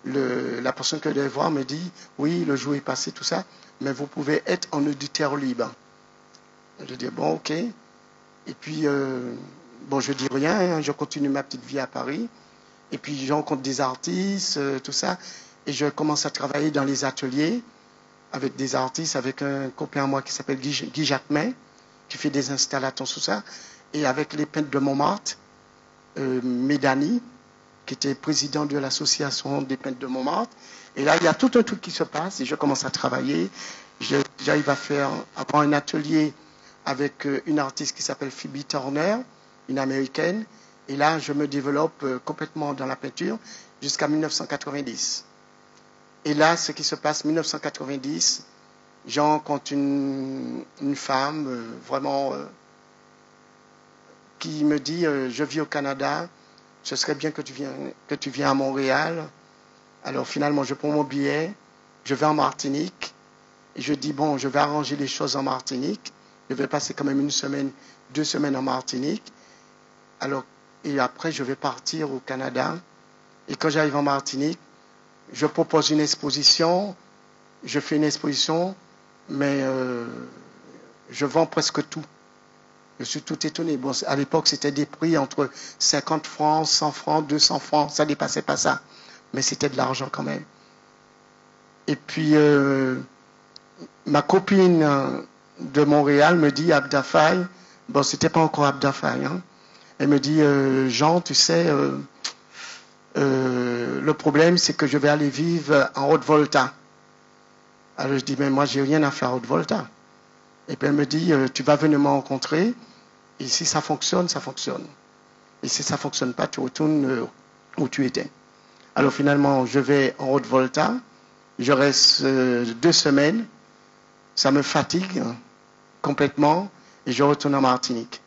S2: la personne que je vais voir, me dit, oui, le jour est passé, tout ça, mais vous pouvez être en auditeur libre. Je dis, bon, ok. Et puis, bon, je dis rien, hein, je continue ma petite vie à Paris. Et puis, je rencontre des artistes, tout ça. Et je commence à travailler dans les ateliers avec des artistes, avec un copain à moi qui s'appelle Guy Jacquemin, qui fait des installations, tout ça. Et avec les peintres de Montmartre, Médani, qui était président de l'association des peintres de Montmartre. Et là, il y a tout un truc qui se passe et je commence à travailler. J'arrive à avoir un atelier avec une artiste qui s'appelle Phoebe Turner, une américaine. Et là, je me développe complètement dans la peinture jusqu'à 1990. Et là, ce qui se passe, 1990, je rencontre une femme vraiment qui me dit, je vis au Canada, ce serait bien que tu viennes à Montréal. Alors finalement, je prends mon billet, je vais en Martinique, et je dis, bon, je vais arranger les choses en Martinique. Je vais passer quand même 1 semaine, 2 semaines en Martinique. Alors, et après, je vais partir au Canada. Et quand j'arrive en Martinique, je propose une exposition. Je fais une exposition, mais je vends presque tout. Je suis tout étonné. Bon, à l'époque, c'était des prix entre 50 francs, 100 francs, 200 francs. Ça ne dépassait pas ça. Mais c'était de l'argent quand même. Et puis, ma copine de Montréal me dit, Abda Faye, bon, c'était pas encore Abda Faye, hein. Elle me dit, Jean, tu sais, le problème, c'est que je vais aller vivre en Haute-Volta. Alors je dis, mais moi, j'ai rien à faire à Haute-Volta. Et puis elle me dit, tu vas venir me rencontrer, et si ça fonctionne, ça fonctionne. Et si ça ne fonctionne pas, tu retournes où tu étais. Alors finalement, je vais en Haute-Volta, je reste 2 semaines, ça me fatigue complètement, et je retourne en Martinique.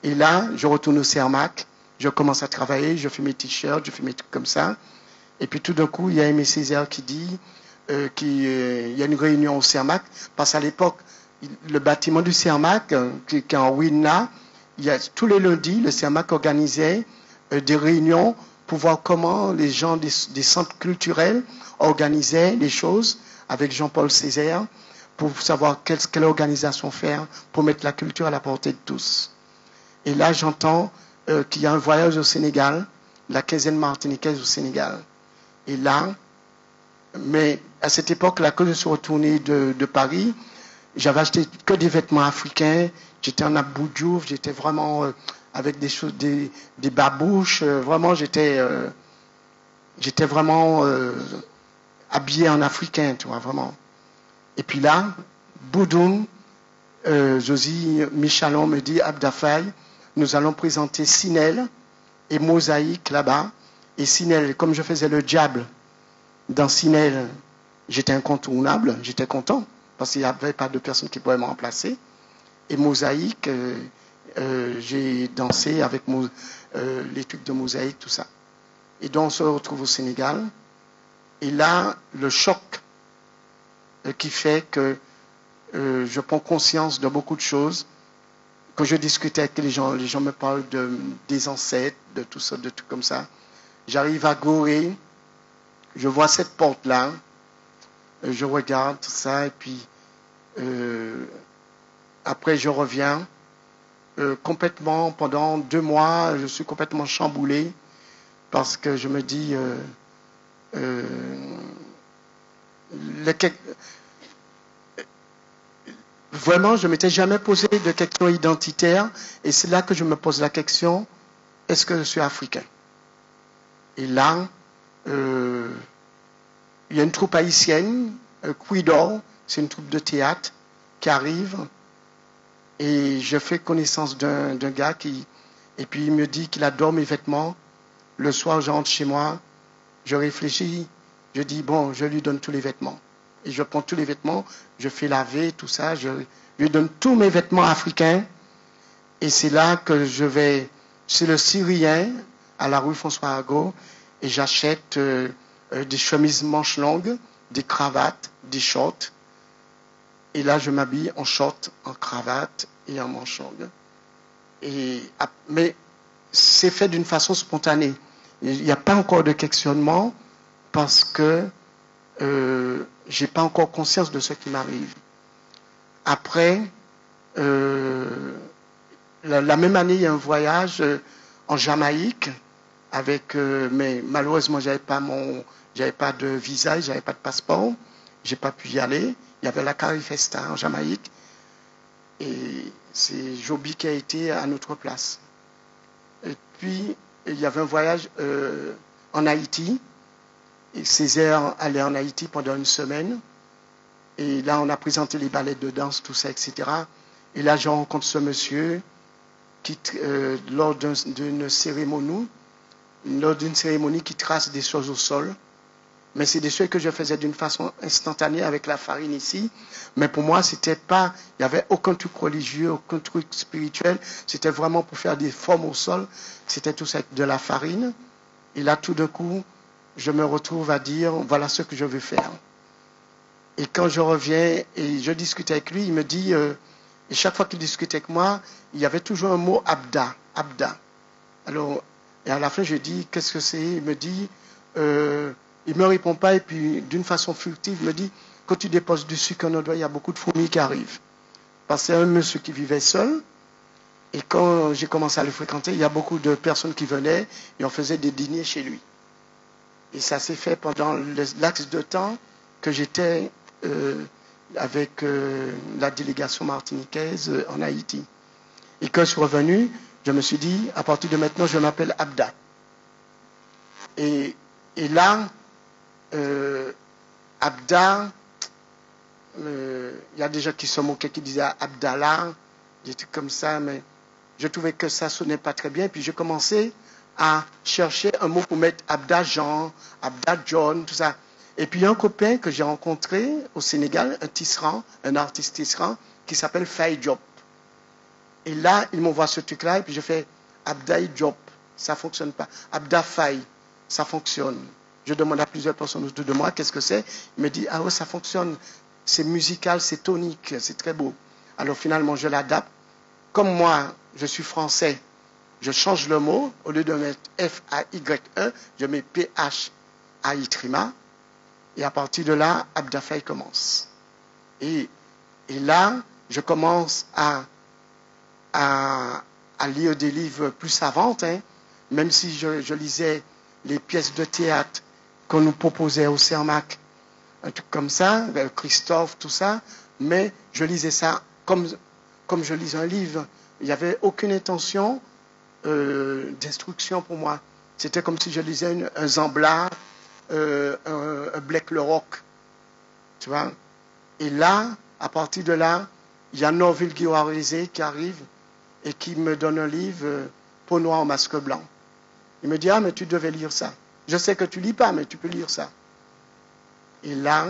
S2: Et là, je retourne au Cermak, je commence à travailler, je fais mes t-shirts, je fais mes trucs comme ça. Et puis tout d'un coup, il y a Aimé Césaire qui dit qu'il y a une réunion au Cermak, parce qu'à l'époque, le bâtiment du Cermak, qui est en ruine là, tous les lundis, le Cermak organisait des réunions pour voir comment les gens des centres culturels organisaient les choses avec Jean-Paul Césaire, pour savoir quelle organisation faire pour mettre la culture à la portée de tous. Et là, j'entends qu'il y a un voyage au Sénégal, la quinzaine martiniquaise au Sénégal. Et là, mais à cette époque-là, quand je suis retourné de Paris, j'avais acheté que des vêtements africains, j'étais en Abou Diouf, j'étais vraiment avec des choses, des babouches, vraiment j'étais vraiment habillé en africain, tu vois, vraiment. Et puis là, Boudoum, Josie Michalon me dit, Abda Faye, nous allons présenter Sinel et Mosaïque là-bas. Et Sinel, comme je faisais le diable dans Sinel, j'étais incontournable, j'étais content, parce qu'il n'y avait pas de personne qui pouvait me remplacer. Et Mosaïque, j'ai dansé avec les trucs de Mosaïque, tout ça. Et donc on se retrouve au Sénégal. Et là, le choc qui fait que je prends conscience de beaucoup de choses. Quand je discute avec les gens me parlent des ancêtres, de tout ça, de tout comme ça. J'arrive à Gorée, je vois cette porte-là, je regarde tout ça, et puis après je reviens complètement, pendant 2 mois, je suis complètement chamboulé, parce que je me dis, vraiment, je ne m'étais jamais posé de question identitaire, et c'est là que je me pose la question, est-ce que je suis africain? Et là, il y a une troupe haïtienne, Quidor, c'est une troupe de théâtre, qui arrive, et je fais connaissance d'un gars et puis il me dit qu'il adore mes vêtements. Le soir, je rentre chez moi, je réfléchis, je dis, bon, je lui donne tous les vêtements. Et je prends tous les vêtements, je fais laver, tout ça, je lui donne tous mes vêtements africains. Et c'est là que je vais, c'est le Syrien, à la rue François Arago, et j'achète des chemises manches longues, des cravates, des shorts. Et là, je m'habille en short, en cravate et en manches longues. Mais c'est fait d'une façon spontanée. Il n'y a pas encore de questionnement parce que je n'ai pas encore conscience de ce qui m'arrive. Après, la même année, il y a un voyage en Jamaïque avec, mais malheureusement, j'avais pas de visa, j'avais pas de passeport, j'ai pas pu y aller. Il y avait la Carifesta en Jamaïque et c'est Joby qui a été à notre place. Et puis, il y avait un voyage en Haïti. Et Césaire allait en Haïti pendant une semaine. Et là, on a présenté les ballets de danse, tout ça, etc. Et là, je rencontre ce monsieur qui, lors d'une cérémonie qui trace des choses au sol. Mais c'est des choses que je faisais d'une façon instantanée avec la farine ici. Mais pour moi, c'était pas, il n'y avait aucun truc religieux, aucun truc spirituel. C'était vraiment pour faire des formes au sol. C'était tout ça avec de la farine. Et là, tout d'un coup, je me retrouve à dire, voilà ce que je veux faire. Et quand je reviens et je discute avec lui, il me dit, et chaque fois qu'il discutait avec moi, il y avait toujours un mot abda, abda. Alors, et à la fin, je dis, qu'est-ce que c'est? Il me dit, il me répond pas et puis d'une façon furtive, il me dit, quand tu déposes du sucre en doigt, il y a beaucoup de fourmis qui arrivent. Parce que c'est un monsieur qui vivait seul. Et quand j'ai commencé à le fréquenter, il y a beaucoup de personnes qui venaient et on faisait des dîners chez lui. Et ça s'est fait pendant l'axe de temps que j'étais avec la délégation martiniquaise en Haïti. Et quand je suis revenu, je me suis dit, à partir de maintenant, je m'appelle Abda. Et là, Abda, il y a des gens qui se moquaient, qui disaient Abdallah, des trucs comme ça, mais je trouvais que ça sonnait pas très bien. Puis j'ai commencé à chercher un mot pour mettre Abda Jean, Abda John, tout ça. Et puis il y a un copain que j'ai rencontré au Sénégal, un tisserand, un artiste tisserand, qui s'appelle Faye Diop. Et là, il m'envoie ce truc-là, et puis je fais Abda Diop, ça fonctionne pas. Abda Faye, ça fonctionne. Je demande à plusieurs personnes autour de moi, qu'est-ce que c'est? Il me dit, ah ouais, ça fonctionne. C'est musical, c'est tonique, c'est très beau. Alors finalement, je l'adapte. Comme moi, je suis français, je change le mot. Au lieu de mettre F-A-Y-E, je mets P-H-A-I-Trima. Et à partir de là, Abda Faye commence. Et là, je commence à lire des livres plus savantes, hein, même si je lisais les pièces de théâtre qu'on nous proposait au CERMAC, un truc comme ça, Christophe, tout ça, mais je lisais ça comme je lisais un livre. Il n'y avait aucune intention d'instruction pour moi. C'était comme si je lisais un Zambla, un Blake le Roc, tu vois. Et là, à partir de là, il y a Norville Guiwarizé qui arrive et qui me donne un livre, Peau noire au masque blanc. Il me dit, ah, mais tu devais lire ça. Je sais que tu lis pas, mais tu peux lire ça. Et là,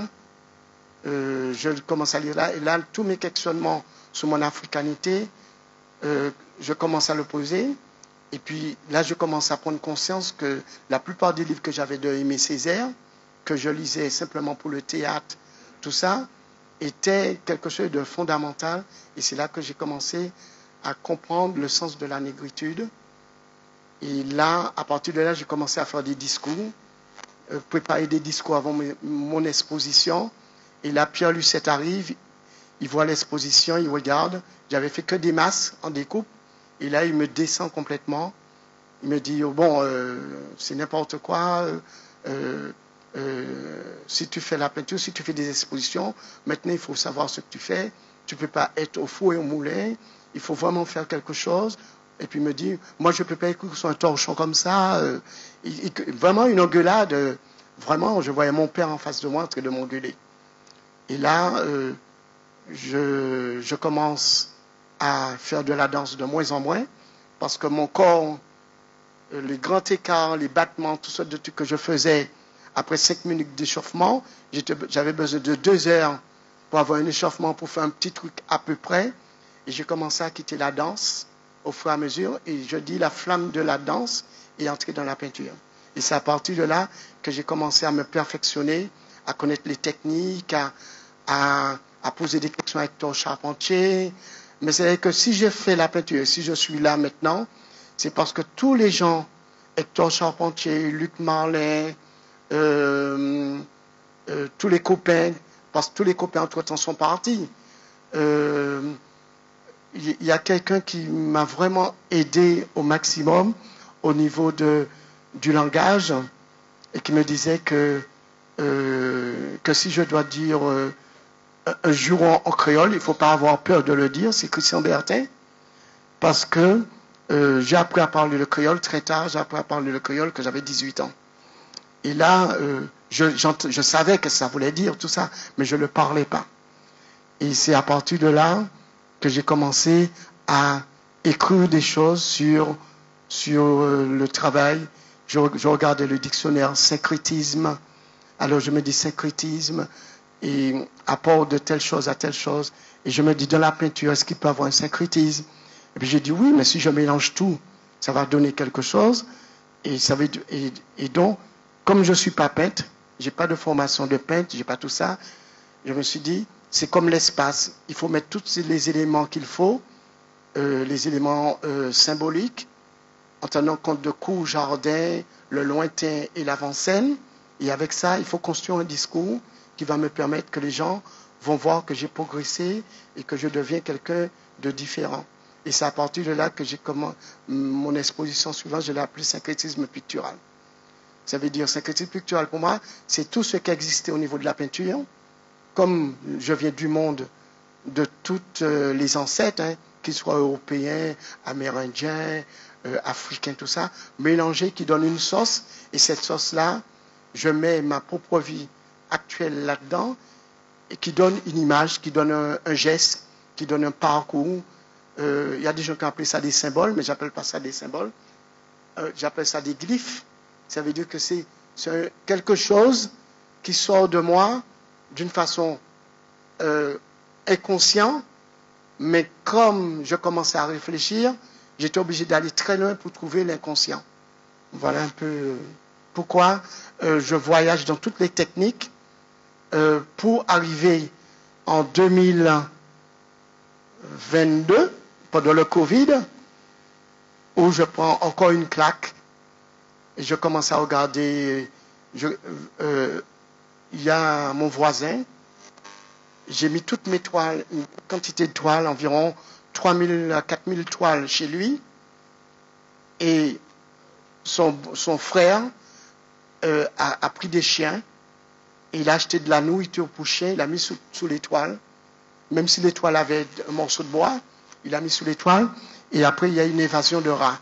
S2: je commence à lire là. Et là, tous mes questionnements sur mon africanité, je commence à le poser. Et puis là, je commence à prendre conscience que la plupart des livres que j'avais de Aimé Césaire, que je lisais simplement pour le théâtre, tout ça, était quelque chose de fondamental. Et c'est là que j'ai commencé à comprendre le sens de la négritude. Et là, à partir de là, j'ai commencé à faire des discours, préparer des discours avant mon exposition. Et là, Pierre Lucette arrive, il voit l'exposition, il regarde. J'avais fait que des masses en découpe. Et là, il me descend complètement. Il me dit, oh, bon, c'est n'importe quoi. Si tu fais la peinture, si tu fais des expositions, maintenant, il faut savoir ce que tu fais. Tu ne peux pas être au four et au moulin. Il faut vraiment faire quelque chose. Et puis il me dit, moi, je ne peux pas écouter sur un torchon comme ça. Vraiment une engueulade. Vraiment, je voyais mon père en face de moi en train de m'engueuler. Et là, je commence à faire de la danse de moins en moins, parce que mon corps, les grands écarts, les battements, tout ça de trucs que je faisais, Après 5 minutes d'échauffement, j'avais besoin de 2 heures pour avoir un échauffement, pour faire un petit truc à peu près. Et j'ai commencé à quitter la danse au fur et à mesure. Et je dis la flamme de la danse est entrée dans la peinture. Et c'est à partir de là que j'ai commencé à me perfectionner, à connaître les techniques, à poser des questions à Hector Charpentier. Mais c'est vrai que si j'ai fait la peinture, si je suis là maintenant, c'est parce que tous les gens, Hector Charpentier, Luc Marlin, tous les copains, parce que tous les copains entre-temps sont partis. Il y a quelqu'un qui m'a vraiment aidé au maximum au niveau du langage et qui me disait que si je dois dire un juron en créole, il ne faut pas avoir peur de le dire, c'est Christian Bertin, parce que j'ai appris à parler le créole très tard, j'ai appris à parler le créole que j'avais 18 ans. Et là, je savais que ça voulait dire tout ça, mais je ne le parlais pas. Et c'est à partir de là que j'ai commencé à écrire des choses sur le travail. Je regardais le dictionnaire syncrétisme. Alors je me dis syncrétisme et apport de telle chose à telle chose. Et je me dis dans la peinture, est-ce qu'il peut y avoir un syncrétisme? Et puis j'ai dit oui, mais si je mélange tout, ça va donner quelque chose. Et donc, comme je ne suis pas peintre, je n'ai pas de formation de peintre, je n'ai pas tout ça, je me suis dit, c'est comme l'espace. Il faut mettre tous les éléments qu'il faut, les éléments symboliques, en tenant compte de cours, jardin, le lointain et l'avant-scène. Et avec ça, il faut construire un discours qui va me permettre que les gens vont voir que j'ai progressé et que je deviens quelqu'un de différent. Et c'est à partir de là que j'ai commencé mon exposition suivante, je l'ai appelée syncrétisme pictural. Ça veut dire syncrétisme pictural pour moi, c'est tout ce qui existait au niveau de la peinture. Comme je viens du monde de toutes les ancêtres, hein, qu'ils soient européens, amérindiens, africains, tout ça, mélangés qui donnent une sauce. Et cette sauce-là, je mets ma propre vie actuelle là-dedans et qui donne une image, qui donne un geste, qui donne un parcours. Il y a des gens qui appellent ça des symboles, mais je n'appelle pas ça des symboles. J'appelle ça des glyphes. Ça veut dire que c'est quelque chose qui sort de moi d'une façon inconsciente, mais comme je commençais à réfléchir, j'étais obligé d'aller très loin pour trouver l'inconscient. Voilà un peu pourquoi je voyage dans toutes les techniques pour arriver en 2022, pendant le Covid, où je prends encore une claque et je commence à regarder. Il y a mon voisin, j'ai mis toutes mes toiles, une quantité de toiles, environ 3000 à 4000 toiles chez lui, et son frère a pris des chiens, et il a acheté de la nourriture pour chien, il a mis sous les toiles, même si les toiles avaient un morceau de bois, il a mis sous les toiles, et après il y a une évasion de rats.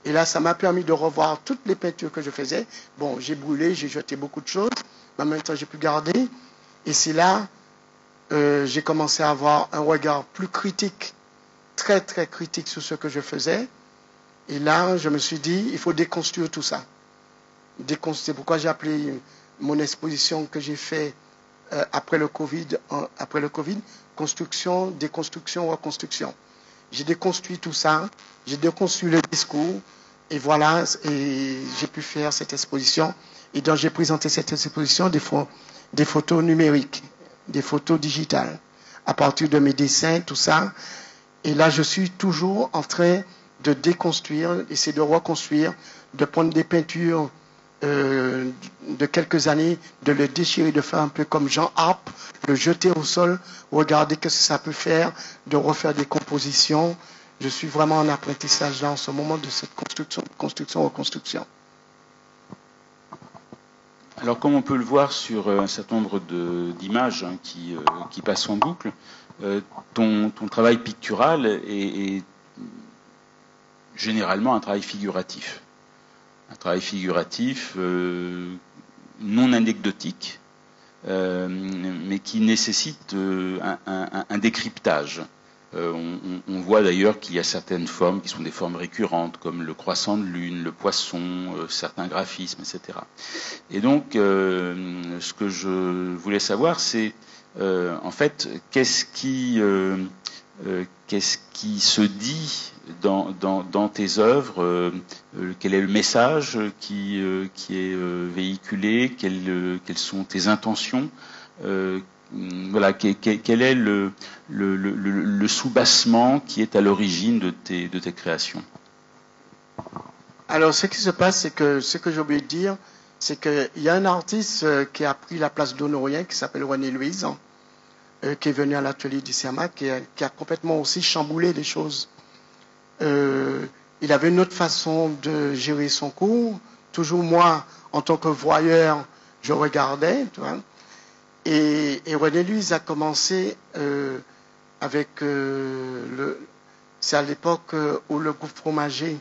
S2: Et là, ça m'a permis de revoir toutes les peintures que je faisais. Bon, j'ai brûlé, j'ai jeté beaucoup de choses, mais en même temps, j'ai pu garder. Et c'est là, j'ai commencé à avoir un regard plus critique, très, très critique sur ce que je faisais. Et là, je me suis dit, il faut déconstruire tout ça. C'est pourquoi j'ai appelé mon exposition que j'ai faite après le Covid, construction, déconstruction, reconstruction. J'ai déconstruit tout ça, j'ai déconstruit le discours, et voilà, et j'ai pu faire cette exposition. Et donc j'ai présenté cette exposition des photos numériques, des photos digitales, à partir de mes dessins, tout ça. Et là, je suis toujours en train de déconstruire, essayer de reconstruire, de prendre des peintures de quelques années, de le déchirer, de faire un peu comme Jean Harpe, le jeter au sol, regarder ce que ça peut faire, de refaire des compositions. Je suis vraiment en apprentissage là en ce moment de cette reconstruction.
S1: Alors, comme on peut le voir sur un certain nombre d'images qui passent en boucle, ton travail pictural est généralement un travail figuratif. Un travail figuratif non anecdotique, mais qui nécessite un décryptage. On voit d'ailleurs qu'il y a certaines formes qui sont des formes récurrentes, comme le croissant de lune, le poisson, certains graphismes, etc. Et donc, ce que je voulais savoir, c'est en fait, qu'est-ce qui se dit dans tes œuvres, quel est le message qui est véhiculé, quelles sont tes intentions, voilà, quel est le soubassement qui est à l'origine de tes créations?
S2: Alors, ce qui se passe, c'est que ce que j'ai oublié de dire, c'est qu'il y a un artiste qui a pris la place d'Honorien, qui s'appelle René Louise, qui est venu à l'atelier du CERMAC, qui a complètement aussi chamboulé les choses. Il avait une autre façon de gérer son cours. Toujours moi, en tant que voyeur, je regardais, tu vois. Et René Louise a commencé avec c'est à l'époque où le groupe fromager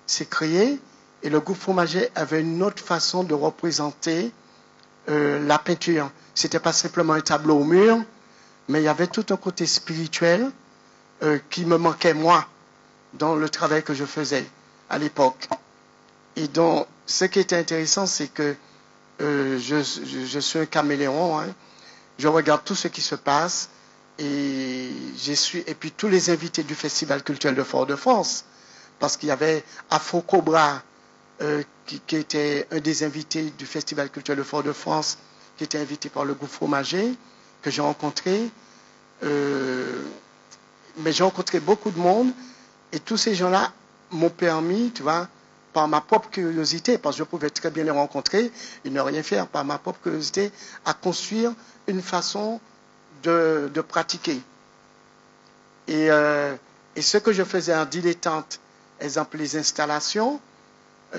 S2: s'est créé, et le groupe fromager avait une autre façon de représenter la peinture. C'était pas simplement un tableau au mur, mais il y avait tout un côté spirituel qui me manquait moi dans le travail que je faisais à l'époque. Et donc, ce qui était intéressant, c'est que je suis un caméléon, hein. Je regarde tout ce qui se passe et puis tous les invités du Festival culturel de Fort-de-France, parce qu'il y avait Afro Cobra qui était un des invités du Festival culturel de Fort-de-France, qui était invité par le groupe fromager, que j'ai rencontré. Mais j'ai rencontré beaucoup de monde et tous ces gens-là m'ont permis, tu vois, par ma propre curiosité, parce que je pouvais très bien les rencontrer et ne rien faire, par ma propre curiosité, à construire une façon de pratiquer. Et ce que je faisais en dilettante, exemple les installations,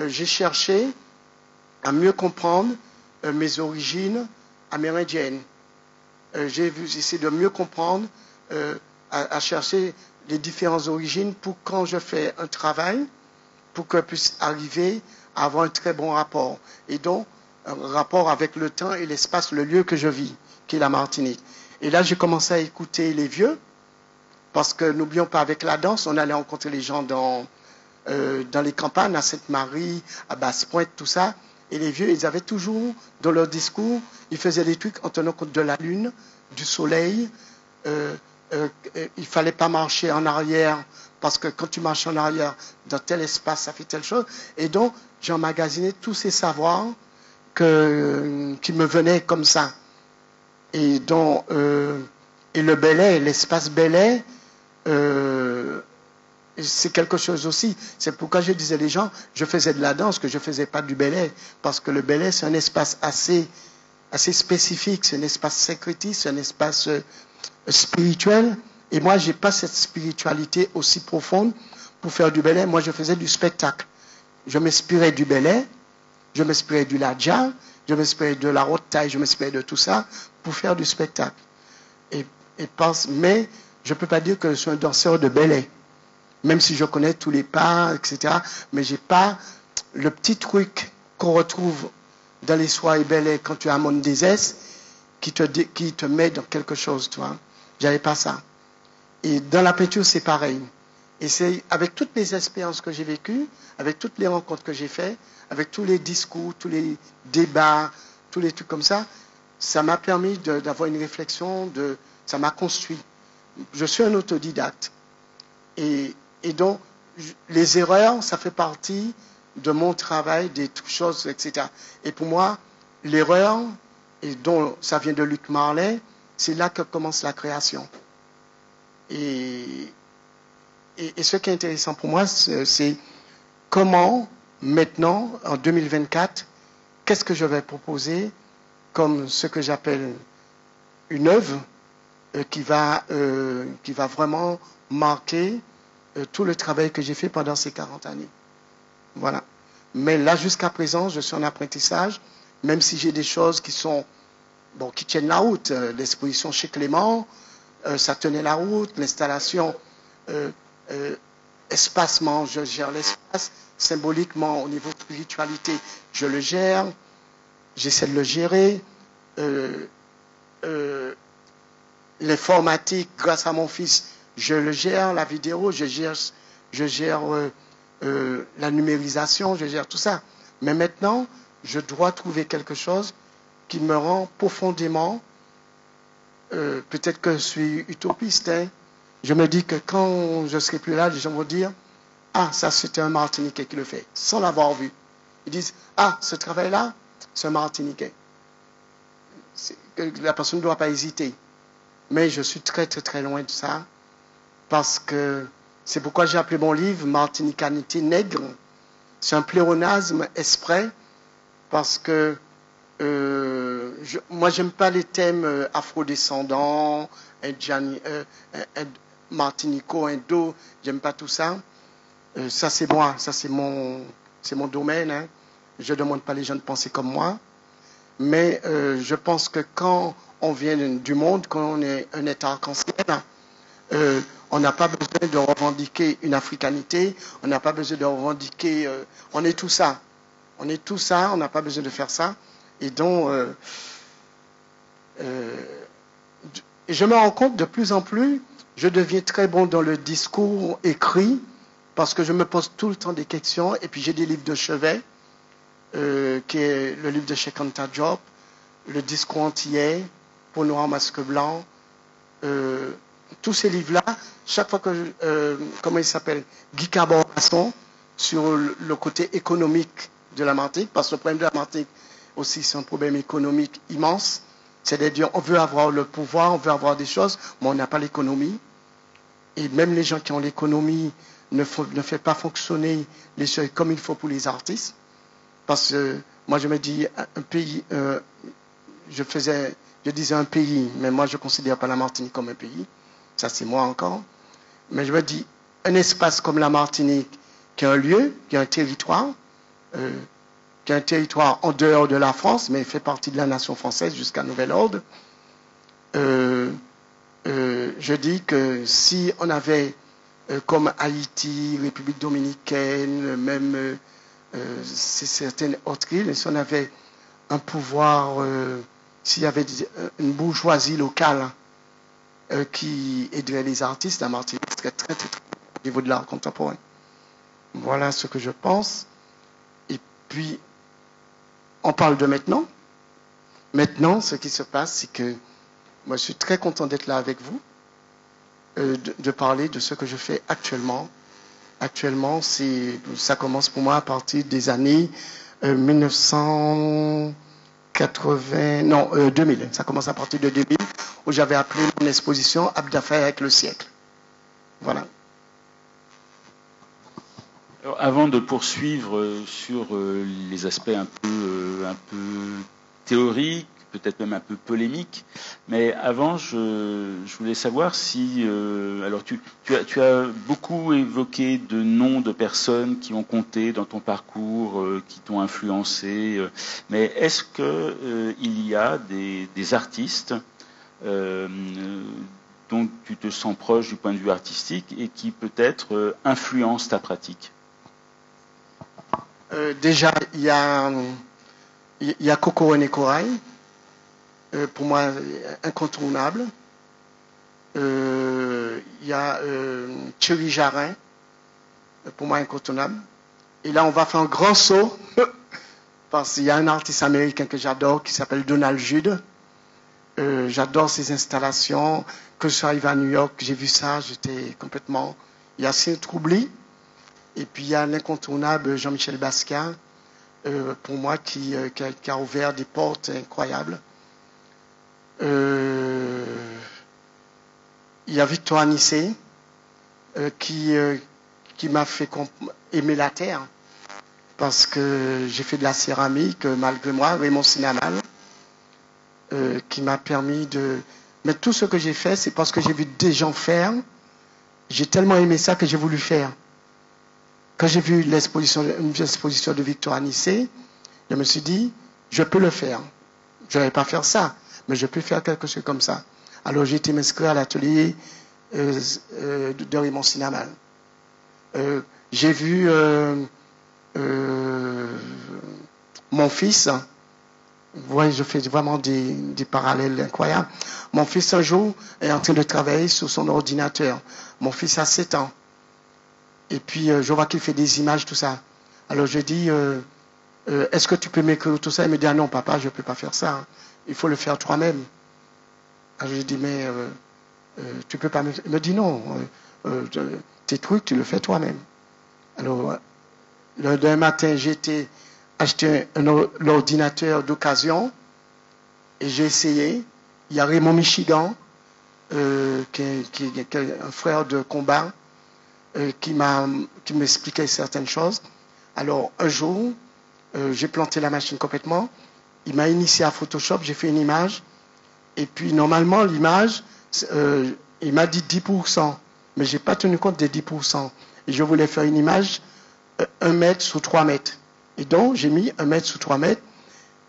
S2: j'ai cherché à mieux comprendre mes origines amérindiennes. J'ai essayé de mieux comprendre, à chercher les différentes origines pour quand je fais un travail, pour que je puisse arriver à avoir un très bon rapport. Et donc, un rapport avec le temps et l'espace, le lieu que je vis, qui est la Martinique. Et là, j'ai commencé à écouter les vieux, parce que n'oublions pas, avec la danse, on allait rencontrer les gens dans les campagnes, à Sainte-Marie, à Basse-Pointe, tout ça. Et les vieux, ils avaient toujours, dans leur discours, ils faisaient des trucs en tenant compte de la lune, du soleil. Il fallait pas marcher en arrière, parce que quand tu marches en arrière, dans tel espace, ça fait telle chose. Et donc, j'ai emmagasiné tous ces savoirs qui me venaient comme ça. Et donc, et le Belay, l'espace Belay, c'est quelque chose aussi. C'est pourquoi je disais les gens, je faisais de la danse, que je faisais pas du Belay, parce que le Belay, c'est un espace assez spécifique, c'est un espace sécrétiste, c'est un espace spirituel. Et moi, j'ai pas cette spiritualité aussi profonde pour faire du Belay. Moi, je faisais du spectacle. Je m'inspirais du Belay, je m'inspirais du Ladja, je m'inspirais de la rotaille, je m'inspirais de tout ça pour faire du spectacle. Mais je peux pas dire que je suis un danseur de Belay, même si je connais tous les pas, etc. Mais j'ai pas le petit truc qu'on retrouve dans les soirées Belay quand tu as Mon Désès qui te met dans quelque chose, tu vois. J'avais pas ça. Et dans la peinture, c'est pareil. Et c'est avec toutes les expériences que j'ai vécues, avec toutes les rencontres que j'ai faites, avec tous les discours, tous les débats, tous les trucs comme ça, ça m'a permis d'avoir une réflexion, ça m'a construit. Je suis un autodidacte. Et donc, les erreurs, ça fait partie de mon travail, des choses, etc. Et pour moi, l'erreur, et dont ça vient de Luc Marley, c'est là que commence la création. Et ce qui est intéressant pour moi, c'est comment, maintenant, en 2024, qu'est-ce que je vais proposer comme ce que j'appelle une œuvre qui va vraiment marquer tout le travail que j'ai fait pendant ces 40 années. Voilà. Mais là, jusqu'à présent, je suis en apprentissage, même si j'ai des choses qui tiennent la route. L'exposition chez Clément, ça tenait la route. L'installation, espacement, je gère l'espace. Symboliquement, au niveau de spiritualité, je le gère. J'essaie de le gérer. L'informatique, grâce à mon fils, Je le gère, la vidéo, je gère la numérisation, je gère tout ça. Mais maintenant, je dois trouver quelque chose qui me rend profondément, peut-être que je suis utopiste, hein. Je me dis que quand je ne serai plus là, les gens vont dire, ah, ça c'était un Martiniquais qui le fait, sans l'avoir vu. Ils disent, ah, ce travail-là, c'est un Martiniquais. La personne ne doit pas hésiter. Mais je suis très, très, très loin de ça, parce que c'est pourquoi j'ai appelé mon livre Martinicanité nègre. C'est un pléonasme exprès, parce que moi, j'aime pas les thèmes afrodescendants, martinico, indo, j'aime pas tout ça. Ça, c'est moi, ça, c'est mon domaine. Hein. Je ne demande pas les gens de penser comme moi. Mais je pense que quand on vient du monde, quand on est un État arc-en-ciel, on n'a pas besoin de revendiquer une africanité, on n'a pas besoin de revendiquer... on est tout ça. On est tout ça, on n'a pas besoin de faire ça. Et donc, je me rends compte de plus en plus, je deviens très bon dans le discours écrit, parce que je me pose tout le temps des questions, et puis j'ai des livres de chevet, qui est le livre de Cheikh Anta Diop, le discours antillais, Peau noire, masque blanc, tous ces livres-là, chaque fois que comment il s'appelle, Guy Carbon-Masson, sur le côté économique de la Martinique, parce que le problème de la Martinique aussi, c'est un problème économique immense. C'est-à-dire, on veut avoir le pouvoir, on veut avoir des choses, mais on n'a pas l'économie. Et même les gens qui ont l'économie ne font pas fonctionner les choses comme il faut pour les artistes. Parce que moi, je me dis, un pays, je disais un pays, mais moi, je ne considère pas la Martinique comme un pays. Ça, c'est moi encore. Mais je me dis, un espace comme la Martinique, qui est un lieu, qui est un territoire, en dehors de la France, mais fait partie de la nation française jusqu'à nouvel ordre. Je dis que si on avait, comme Haïti, République dominicaine, même certaines autres îles, si on avait un pouvoir, s'il y avait une bourgeoisie locale qui aiderait les artistes, la Martinique serait très, très, très au niveau de l'art contemporain. Voilà ce que je pense. Et puis, on parle de maintenant. Maintenant, ce qui se passe, c'est que moi, je suis très content d'être là avec vous, de parler de ce que je fais actuellement. Actuellement, ça commence pour moi à partir des années 2000. Ça commence à partir de 2000, où j'avais appelé mon exposition Abda Faye avec le siècle. Voilà.
S1: Alors, avant de poursuivre sur les aspects un peu théoriques, peut-être même un peu polémiques, mais avant, je voulais savoir si... alors, tu as beaucoup évoqué de noms de personnes qui ont compté dans ton parcours, qui t'ont influencé, mais est-ce que il y a des artistes dont tu te sens proche du point de vue artistique et qui peut-être influencent ta pratique?
S2: Déjà, il y a Coco René Corail, pour moi incontournable. Il y a Thierry Jarin, pour moi incontournable. Et là, on va faire un grand saut, parce qu'il y a un artiste américain que j'adore qui s'appelle Donald Judd. J'adore ses installations. Que je sois arrivé à New York, j'ai vu ça, j'étais complètement... Il y a Saint Troubli. Et puis il y a l'incontournable Jean-Michel Basquiat, pour moi, qui a ouvert des portes incroyables. Il y a Victor Anissé, qui m'a fait aimer la terre, parce que j'ai fait de la céramique, malgré moi, Raymond Sinamal, qui m'a permis de... Mais tout ce que j'ai fait, c'est parce que j'ai vu des gens faire. J'ai tellement aimé ça que j'ai voulu faire. Quand j'ai vu une exposition de Victor Anissé, je me suis dit, je peux le faire. Je ne vais pas faire ça, mais je peux faire quelque chose comme ça. Alors j'ai été m'inscrire à l'atelier de Raymond Sinamal. J'ai vu mon fils, ouais, je fais vraiment des parallèles incroyables. Mon fils, un jour, est en train de travailler sur son ordinateur. Mon fils a 7 ans. Et puis, je vois qu'il fait des images, tout ça. Alors, je dis, est-ce que tu peux m'écrire tout ça? Il me dit, ah non, papa, je ne peux pas faire ça. Hein. Il faut le faire toi-même. Alors, je dis, mais tu peux pas me... Il me dit, non, tes trucs, tu le fais toi-même. Alors, le matin, j'ai été acheter l'ordinateur d'occasion et j'ai essayé. Il y a Raymond Michigan, qui est un frère de combat, qui m'expliquait certaines choses. Alors, un jour, j'ai planté la machine complètement. Il m'a initié à Photoshop, j'ai fait une image. Et puis, normalement, l'image, il m'a dit 10%, mais je n'ai pas tenu compte des 10%. Et je voulais faire une image 1 mètre sur 3 mètres. Et donc, j'ai mis 1 mètre sur 3 mètres.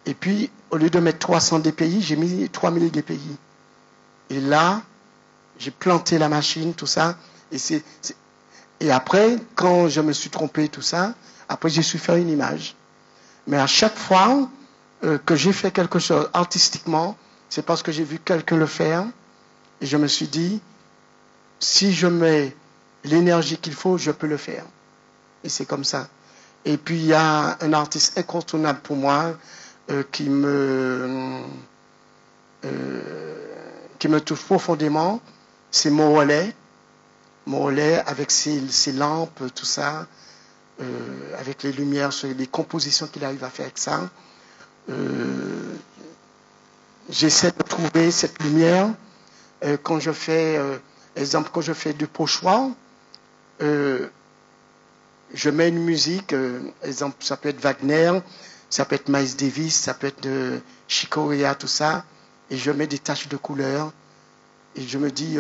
S2: Et puis, au lieu de mettre 300 dpi, j'ai mis 3000 dpi. Et là, j'ai planté la machine, tout ça. Et après, quand je me suis trompé, tout ça, après, j'ai su faire une image. Mais à chaque fois que j'ai fait quelque chose artistiquement, c'est parce que j'ai vu quelqu'un le faire. Et je me suis dit, si je mets l'énergie qu'il faut, je peux le faire. Et c'est comme ça. Et puis, il y a un artiste incontournable pour moi qui me touche profondément. C'est Morellet. Morellet, avec ses lampes, tout ça, avec les lumières, les compositions qu'il arrive à faire avec ça. J'essaie de trouver cette lumière. Quand je fais, exemple, quand je fais du pochoir, je mets une musique, exemple, ça peut être Wagner, ça peut être Miles Davis, ça peut être Chick Corea, tout ça, et je mets des taches de couleur, et je me dis,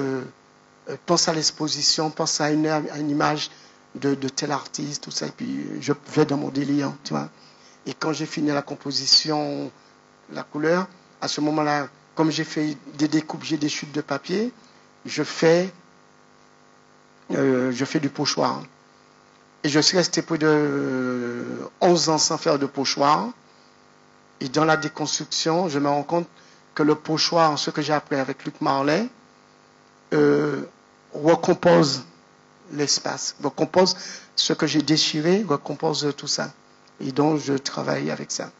S2: pense à l'exposition, pense à une image de tel artiste, tout ça, et puis je vais dans mon délire, tu vois. Et quand j'ai fini la composition, la couleur, à ce moment-là, comme j'ai fait des découpes, j'ai des chutes de papier, je fais du pochoir. Et je suis resté plus de 11 ans sans faire de pochoir. Et dans la déconstruction, je me rends compte que le pochoir, ce que j'ai appris avec Luc Marley, recompose l'espace, recompose ce que j'ai déchiré, recompose tout ça. Et donc, je travaille avec ça.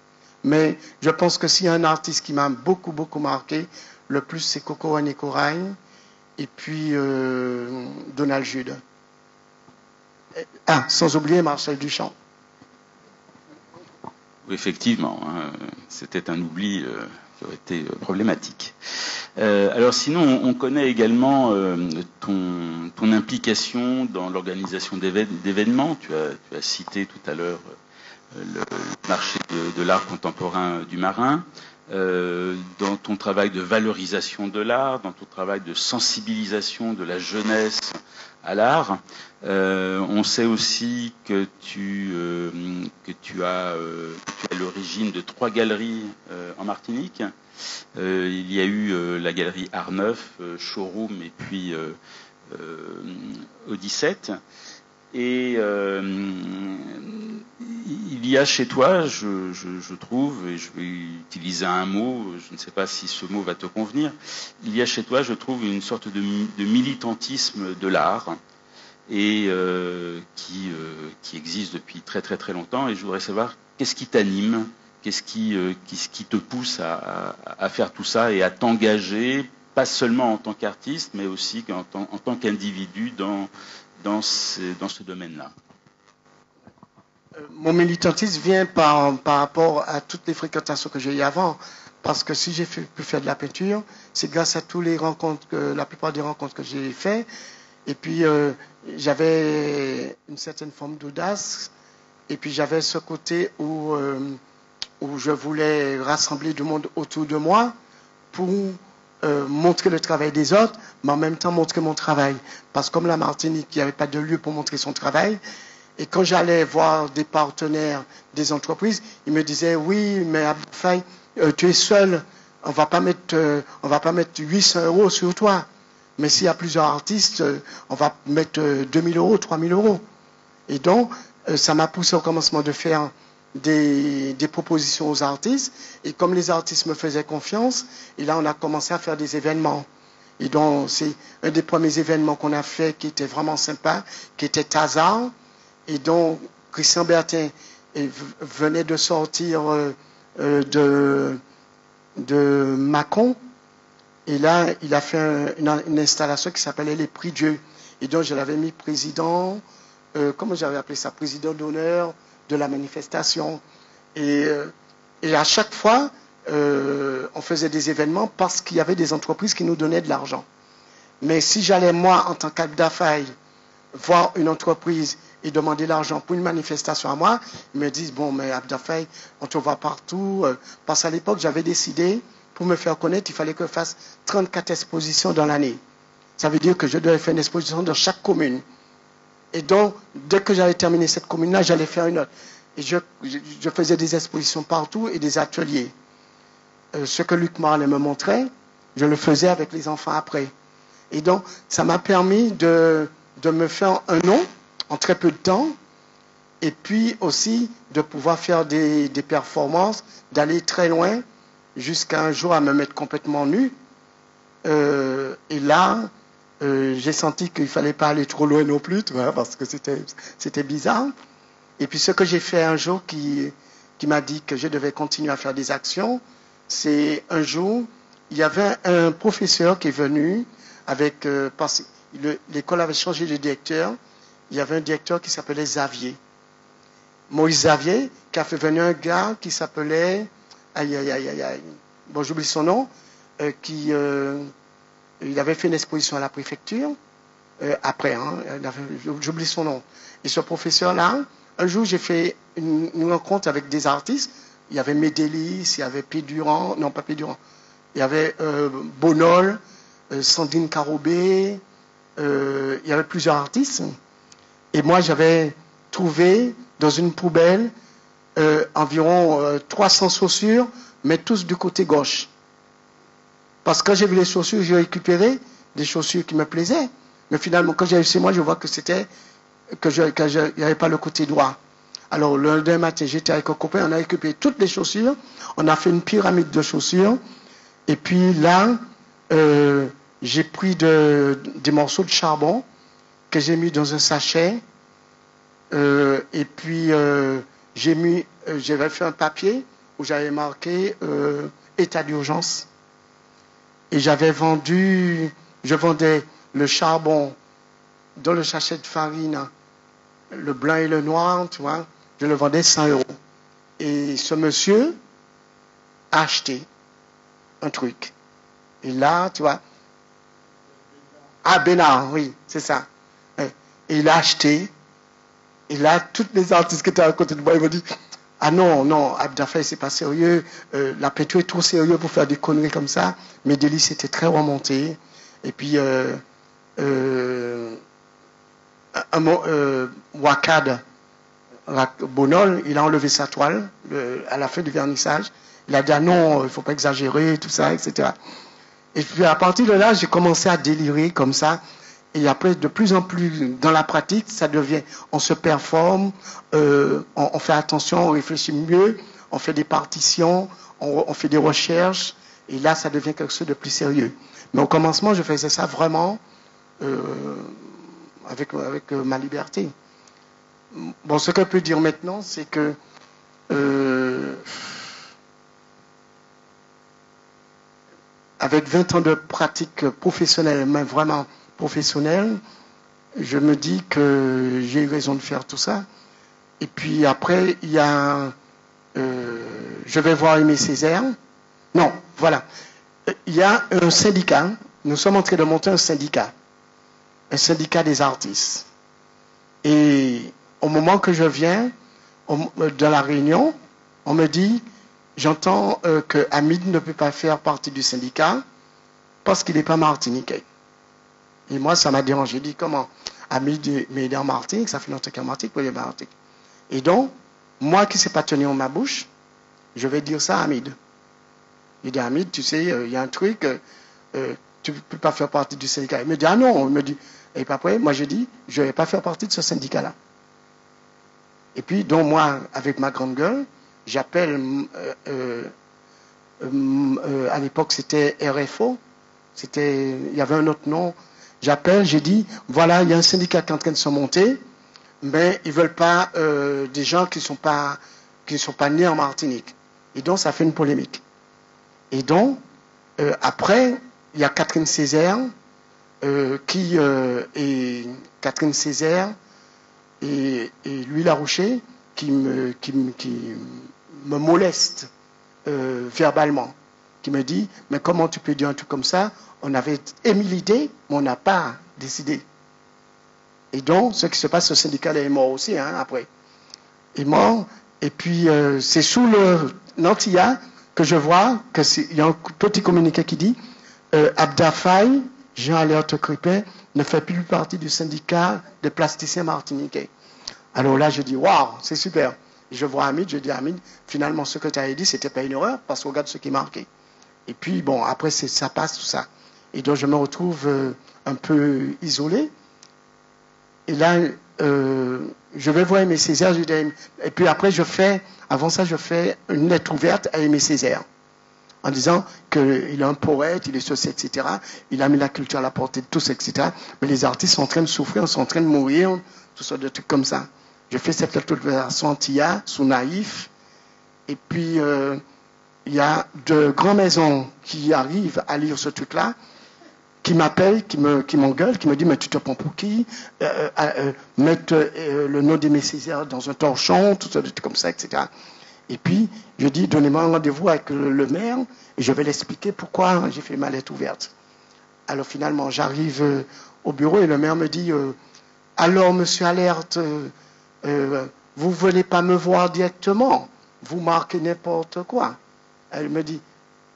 S2: Mais je pense que s'il y a un artiste qui m'a beaucoup, beaucoup marqué, le plus, c'est Coco Wané Corail et puis Donald Jude. Ah, sans oublier Marcel Duchamp.
S1: Oui, effectivement, hein, c'était un oubli qui aurait été problématique. Alors sinon, on connaît également ton implication dans l'organisation d'événements. Tu as cité tout à l'heure le marché de l'art contemporain du Marin. Dans ton travail de valorisation de l'art, dans ton travail de sensibilisation de la jeunesse à l'art. On sait aussi que tu as l'origine de 3 galeries en Martinique. Il y a eu la galerie Art Neuf, Showroom et puis Odyssette. Et il y a chez toi, je trouve, et je vais utiliser un mot, je ne sais pas si ce mot va te convenir, il y a chez toi, je trouve, une sorte de militantisme de l'art et qui existe depuis très très très longtemps. Et je voudrais savoir qu'est-ce qui t'anime, qu'est-ce qui te pousse à faire tout ça et à t'engager, pas seulement en tant qu'artiste, mais aussi en tant qu'individu dans ce domaine-là.
S2: Mon militantisme vient par rapport à toutes les fréquentations que j'ai eues avant. Parce que si j'ai pu faire de la peinture, c'est grâce à toutes les rencontres, la plupart des rencontres que j'ai faites. Et puis, j'avais une certaine forme d'audace. Et puis, j'avais ce côté où je voulais rassembler du monde autour de moi pour montrer le travail des autres, mais en même temps montrer mon travail. Parce que comme la Martinique, il n'y avait pas de lieu pour montrer son travail. Et quand j'allais voir des partenaires, des entreprises, ils me disaient, oui, mais Abdou Faye, tu es seul, on va pas mettre 800 € sur toi. Mais s'il y a plusieurs artistes, on va mettre 2000 €, 3000 €. Et donc, ça m'a poussé au commencement de faire des propositions aux artistes. Et comme les artistes me faisaient confiance, et là, on a commencé à faire des événements. Et donc, c'est un des premiers événements qu'on a fait qui était vraiment sympa, qui était Tazar. Et donc, Christian Bertin venait de sortir de Mâcon. Et là, il a fait une installation qui s'appelait Les Prix Dieu. Et donc, je l'avais mis président, comment j'avais appelé ça, président d'honneur de la manifestation. Et à chaque fois, on faisait des événements parce qu'il y avait des entreprises qui nous donnaient de l'argent. Mais si j'allais, moi, en tant qu'Abda Faye, voir une entreprise et demander l'argent pour une manifestation à moi, ils me disent, bon, mais Abda Faye, on te voit partout. Parce qu'à l'époque, j'avais décidé, pour me faire connaître, il fallait que je fasse 34 expositions dans l'année. Ça veut dire que je devais faire une exposition dans chaque commune. Et donc, dès que j'avais terminé cette commune-là, j'allais faire une autre. Et je faisais des expositions partout et des ateliers. Ce que Luc Marley me montrait, je le faisais avec les enfants après. Et donc, ça m'a permis de me faire un nom en très peu de temps, et puis aussi de pouvoir faire des performances, d'aller très loin, jusqu'à un jour à me mettre complètement nu. Et là, j'ai senti qu'il ne fallait pas aller trop loin non plus, tu vois, parce que c'était bizarre. Et puis ce que j'ai fait un jour qui m'a dit que je devais continuer à faire des actions, c'est un jour, il y avait un professeur qui est venu avec, parce que l'école avait changé de directeur, il y avait un directeur qui s'appelait Xavier. Moïse Xavier, qui a fait venir un gars qui s'appelait, bon j'oublie son nom, il avait fait une exposition à la préfecture, après, hein, j'oublie son nom. Et ce professeur-là, un jour j'ai fait une rencontre avec des artistes, il y avait Médélis, il y avait Pédurand, non pas Pédurand, il y avait Bonol, Sandrine Carobé, il y avait plusieurs artistes. Et moi j'avais trouvé dans une poubelle environ 300 chaussures, mais tous du côté gauche. Parce que quand j'ai vu les chaussures, j'ai récupéré des chaussures qui me plaisaient. Mais finalement, quand j'ai eu chez moi, je vois que c'était que je n'y avait pas le côté droit. Alors, le lendemain matin, j'étais avec un copain, on a récupéré toutes les chaussures, on a fait une pyramide de chaussures, et puis là, j'ai pris des morceaux de charbon que j'ai mis dans un sachet, et puis j'avais fait un papier où j'avais marqué état d'urgence. Et je vendais le charbon dans le sachet de farine, le blanc et le noir, tu vois, je le vendais 100 €. Et ce monsieur a acheté un truc. Et là, tu vois, à Bénard, oui, c'est ça. Et il a acheté. Et là, tous les artistes qui étaient à côté de moi, ils m'ont dit, ah non, Abda Faye, c'est pas sérieux. La peinture est trop sérieux pour faire des conneries comme ça. Médélis était très remonté. Et puis, Wakad Bonol, il a enlevé sa toile à la fin du vernissage. Il a dit, ah non, il ne faut pas exagérer, tout ça, etc. Et puis, à partir de là, j'ai commencé à délirer comme ça. Et après, de plus en plus, dans la pratique, ça devient, on se performe, on fait attention, on réfléchit mieux, on fait des partitions, on fait des recherches, et là, ça devient quelque chose de plus sérieux. Mais au commencement, je faisais ça vraiment avec ma liberté. Bon, ce que je peux dire maintenant, c'est que avec 20 ans de pratique professionnelle, mais vraiment professionnelle, je me dis que j'ai eu raison de faire tout ça. Et puis après, il y a, je vais voir Aimé Césaire. Non, voilà. Il y a un syndicat. Nous sommes en train de monter un syndicat des artistes. Et au moment que je viens de la réunion, on me dit, j'entends que Hamid ne peut pas faire partie du syndicat parce qu'il n'est pas martiniquais. Et moi, ça m'a dérangé. J'ai dit, comment Hamid est en Martinique, ça fait longtemps qu'il est en Martinique, pour les Martinique. Et donc, moi qui ne sais pas tenir ma bouche, je vais dire ça à Hamid. Il dit, Hamid, tu sais, il y a un truc, tu ne peux pas faire partie du syndicat. Il me dit, ah non, il me dit, et puis après, moi je dis, je ne vais pas faire partie de ce syndicat-là. Et puis, donc moi, avec ma grande gueule, j'appelle, à l'époque c'était RFO, il y avait un autre nom, j'appelle, j'ai dit, voilà, il y a un syndicat qui est en train de se monter, mais ils ne veulent pas des gens qui ne sont pas nés en Martinique. Et donc, ça fait une polémique. Et donc, après, il y a Catherine Césaire, Catherine Césaire et Louis Larouché qui me moleste verbalement, qui me dit, mais comment tu peux dire un truc comme ça? On avait émis l'idée, mais on n'a pas décidé. Et donc, ce qui se passe, ce syndicat est mort aussi, hein, après. Il est mort, et puis c'est sous le Nantilla que je vois qu'il y a un petit communiqué qui dit Abda Faye, Jean Alerte Crépin, ne fait plus partie du syndicat des plasticiens martiniquais. Alors là, je dis, waouh, c'est super. Je vois Hamid, je dis, Hamid, finalement, ce que tu avais dit, c'était pas une erreur, parce qu'on regarde ce qui est marqué. Et puis, bon, après, ça passe, tout ça. Et donc, je me retrouve un peu isolé. Et là, je vais voir Aimé Césaire, et puis après, avant ça, je fais une lettre ouverte à Aimé Césaire, en disant qu'il est un poète, il est ceci, etc. Il a mis la culture à la portée de tous, etc. Mais les artistes sont en train de souffrir, sont en train de mourir, tout ça, de trucs comme ça. Je fais cette lettre ouverte sous Antilla, sous Naïf, et puis il y a de grandes maisons qui arrivent à lire ce truc-là, qui m'appellent, qui m'engueulent, qui me disent, mais tu te prends pour qui? Mettre le nom d'Aimé Césaire dans un torchon, tout ça, des trucs comme ça, etc. Et puis, je dis, donnez-moi un rendez-vous avec le maire, et je vais l'expliquer pourquoi j'ai fait ma lettre ouverte. Alors finalement, j'arrive au bureau, et le maire me dit, alors, monsieur Alerte, vous venez pas me voir directement, vous marquez n'importe quoi. Elle me dit,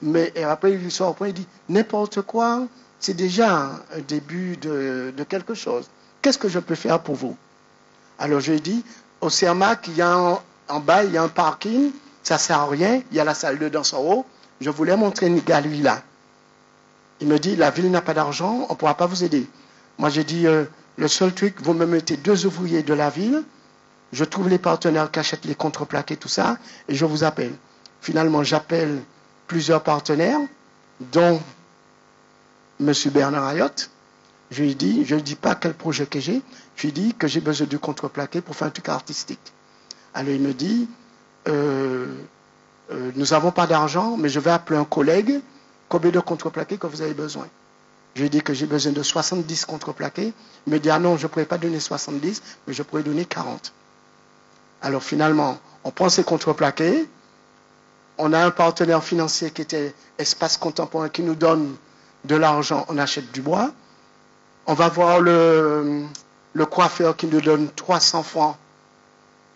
S2: mais et après il sort au point, il dit, n'importe quoi, c'est déjà un début de quelque chose. Qu'est-ce que je peux faire pour vous? Alors je lui dis, au CERMAC, en bas, il y a un parking, ça ne sert à rien, il y a la salle de danse en haut, je voulais montrer une galerie là. Il me dit, la ville n'a pas d'argent, on ne pourra pas vous aider. Moi j'ai dit, le seul truc, vous me mettez 2 ouvriers de la ville, je trouve les partenaires qui achètent les contreplaqués, tout ça, et je vous appelle. Finalement, j'appelle plusieurs partenaires, dont M. Bernard Ayotte. Je lui dis pas quel projet que j'ai, je lui dis que j'ai besoin de contreplaqué pour faire un truc artistique. Alors il me dit, nous n'avons pas d'argent, mais je vais appeler un collègue, combien de contreplaqués que vous avez besoin? Je lui dis que j'ai besoin de 70 contreplaqués. Il me dit, ah non, je ne pourrais pas donner 70, mais je pourrais donner 40. Alors finalement, on prend ces contreplaqués, on a un partenaire financier qui était Espace Contemporain qui nous donne de l'argent, on achète du bois. On va voir le coiffeur qui nous donne 300 francs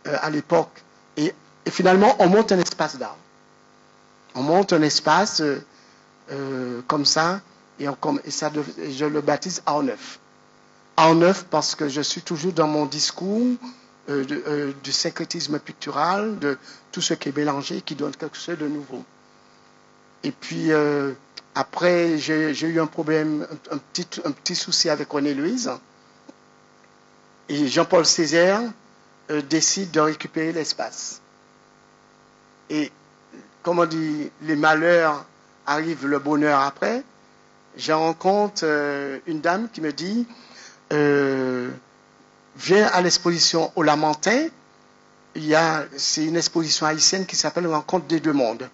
S2: à l'époque. Et finalement, on monte un espace d'art. On monte un espace comme ça, et je le baptise Art Neuf. Art Neuf parce que je suis toujours dans mon discours du syncrétisme pictural, de tout ce qui est mélangé, qui donne quelque chose de nouveau. Et puis, après, j'ai eu un problème, un petit souci avec René Louise. Et Jean-Paul Césaire décide de récupérer l'espace. Et, comme on dit, les malheurs arrivent, le bonheur après. Je rencontre une dame qui me dit, viens à l'exposition au Lamentin. C'est une exposition haïtienne qui s'appelle Rencontre des deux mondes.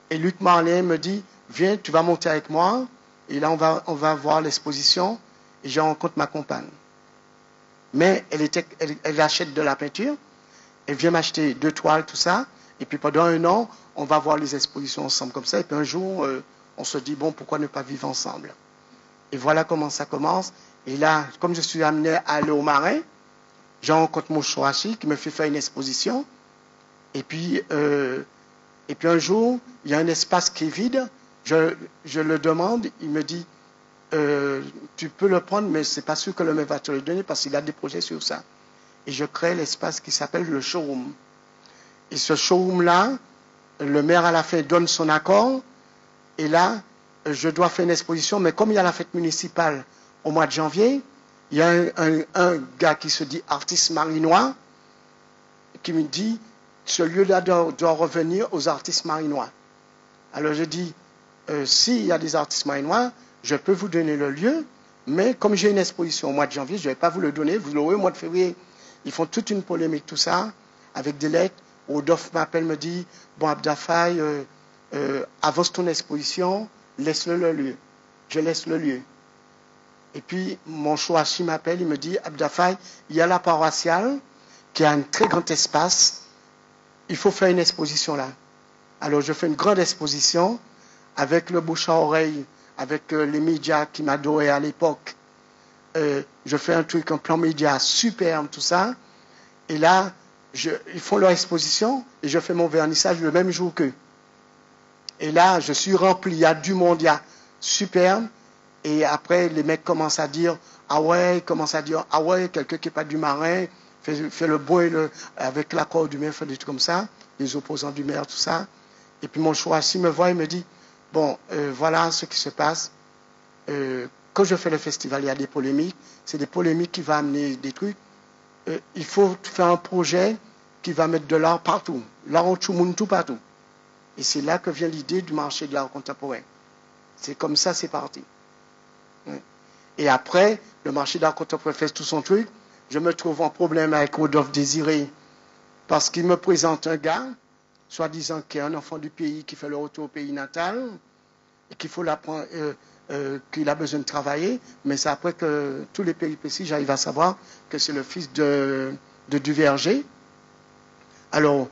S2: Et Luc Marlin me dit, viens, tu vas monter avec moi. Et là, on va voir l'exposition. Et je rencontre ma compagne. Mais elle achète de la peinture. Elle vient m'acheter 2 toiles, tout ça. Et puis pendant 1 an, on va voir les expositions ensemble comme ça. Et puis un jour, on se dit, bon, pourquoi ne pas vivre ensemble? Et voilà comment ça commence. Et là, comme je suis amené à aller au Marin, je rencontre mon Choachi qui me fait faire une exposition. Et puis un jour, il y a un espace qui est vide. Je le demande, il me dit, tu peux le prendre, mais c'est pas sûr que le maire va te le donner parce qu'il a des projets sur ça. Et je crée l'espace qui s'appelle le showroom. Et ce showroom-là, le maire à la fin donne son accord. Et là, je dois faire une exposition, mais comme il y a la fête municipale au mois de janvier, il y a un gars qui se dit artiste marinois, qui me dit, ce lieu-là doit revenir aux artistes marinois. Alors je dis, s'il y a des artistes marinois, je peux vous donner le lieu, mais comme j'ai une exposition au mois de janvier, je ne vais pas vous le donner, vous l'aurez au mois de février. Ils font toute une polémique, tout ça, avec des lettres. Rodolphe m'appelle, me dit, bon, Abda Faye, avance ton exposition, laisse-le le lieu. Je laisse le lieu. Et puis, mon Chouachi m'appelle, il me dit, Abda Faye, il y a la paroissiale qui a un très grand espace, il faut faire une exposition là. Alors, je fais une grande exposition avec le bouche à oreille, avec les médias qui m'adoraient à l'époque. Je fais un truc, un plan média superbe, tout ça. Et là, ils font leur exposition et je fais mon vernissage le même jour qu'eux. Et là, je suis rempli, il y a du monde, il y a superbe. Et après, les mecs commencent à dire, ah ouais, quelqu'un qui n'est pas du marin, fait le beau avec l'accord du maire, fait des trucs comme ça, les opposants du maire, tout ça. Et puis mon Chouachi me voit et me dit, bon, voilà ce qui se passe. Quand je fais le festival, il y a des polémiques. C'est des polémiques qui vont amener des trucs. Il faut faire un projet qui va mettre de l'art partout. L'art en tout partout. Et c'est là que vient l'idée du marché de l'art contemporain. C'est comme ça, c'est parti. Et après, le marché de l'art contemporain fait tout son truc. Je me trouve en problème avec Rodolphe Désiré parce qu'il me présente un gars, soi-disant qui est un enfant du pays, qui fait le retour au pays natal, et qu'il faut l'apprendre, qu'il a besoin de travailler, mais c'est après que tous les péripéties, j'arrive à savoir que c'est le fils de Duverger. Alors,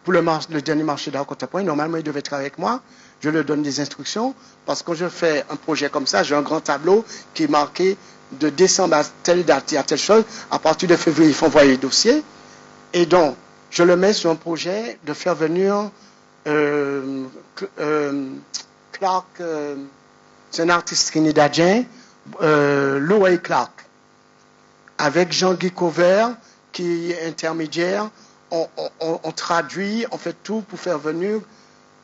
S2: pour le dernier marché d'art contemporain, normalement, il devait travailler avec moi. Je lui donne des instructions, parce que quand je fais un projet comme ça, j'ai un grand tableau qui est marqué de décembre à telle date, il y a telle chose. À partir de février, il faut envoyer le dossier. Et donc, je le mets sur un projet de faire venir Clark, c'est un artiste trinidadien, Loé Clark, avec Jean-Guy Covert, qui est intermédiaire. On traduit, on fait tout pour faire venir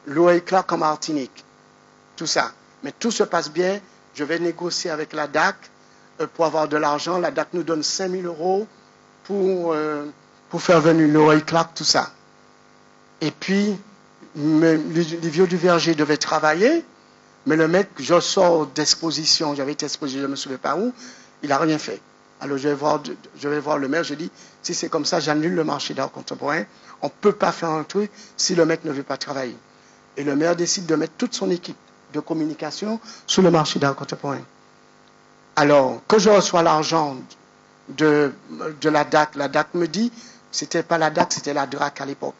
S2: Loé Clark en Martinique. Tout ça. Mais tout se passe bien. Je vais négocier avec la DAC pour avoir de l'argent. La DAC nous donne 5 000 € pour faire venir Loé Clark, tout ça. Et puis, les vieux du verger devaient travailler. Mais le mec, je sors d'exposition, j'avais été exposé, je ne me souviens pas où, il n'a rien fait. Alors je vais voir le maire, je dis, si c'est comme ça, j'annule le marché d'art contemporain. On ne peut pas faire un truc si le mec ne veut pas travailler. Et le maire décide de mettre toute son équipe de communication sur le marché d'art contemporain. Alors, quand je reçois l'argent de la DAC me dit, c'était pas la DAC, c'était la DRAC à l'époque,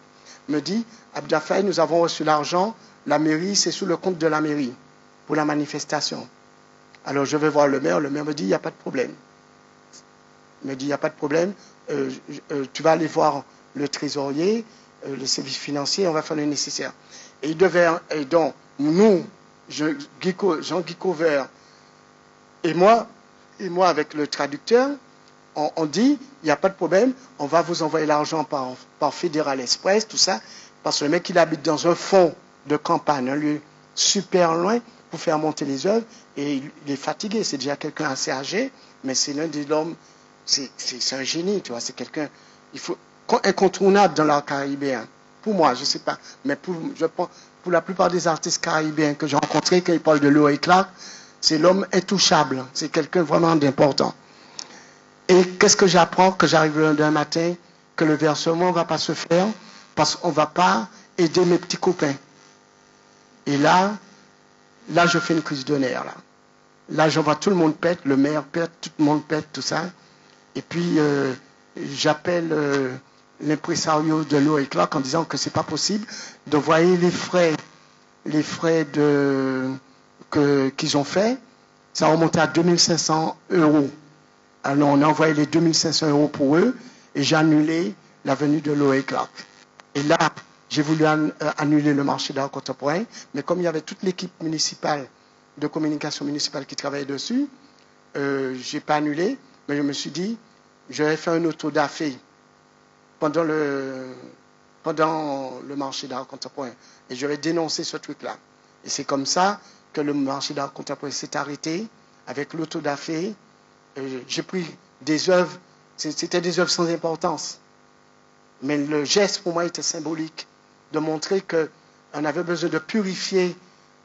S2: me dit, Abda Faye, nous avons reçu l'argent, la mairie, c'est sous le compte de la mairie pour la manifestation. Alors je vais voir le maire me dit, il n'y a pas de problème. Il me dit, il n'y a pas de problème, tu vas aller voir le trésorier, le service financier, on va faire le nécessaire. Et donc, nous, Jean-Guy Covert et moi avec le traducteur, on dit, il n'y a pas de problème, on va vous envoyer l'argent par Fédéral Express, tout ça, parce que le mec, il habite dans un fond de campagne, un lieu super loin, pour faire monter les œuvres, et il est fatigué, c'est déjà quelqu'un assez âgé, mais c'est l'un des hommes, c'est un génie, tu vois, c'est quelqu'un, incontournable dans l'art caribéen. Pour moi, je ne sais pas, mais pour la plupart des artistes caribéens que j'ai rencontrés, quand ils parlent de Loé Clark, c'est l'homme intouchable, c'est quelqu'un vraiment d'important. Et qu'est-ce que j'apprends que j'arrive le lendemain matin, que le versement ne va pas se faire, parce qu'on ne va pas aider mes petits copains. Et là, je fais une crise de nerfs. Là, je vois tout le monde pète, le maire pète, tout le monde pète, tout ça. Et puis, j'appelle l'impresario de Loé Clark en disant que c'est pas possible d'envoyer les frais qu'ils ont fait. Ça a remonté à 2500 €. Alors, on a envoyé les 2500 € pour eux et j'ai annulé la venue de Loé Clark. Et là, j'ai voulu annuler le marché d'art contemporain, mais comme il y avait toute l'équipe municipale, de communication municipale qui travaillait dessus, je n'ai pas annulé, mais je me suis dit, je vais faire une autodafé pendant le marché d'art contemporain. Et je vais dénoncer ce truc-là. Et c'est comme ça que le marché d'art contemporain s'est arrêté avec l'autodafé. J'ai pris des œuvres, c'était des œuvres sans importance. Mais le geste pour moi était symbolique, de montrer qu'on avait besoin de purifier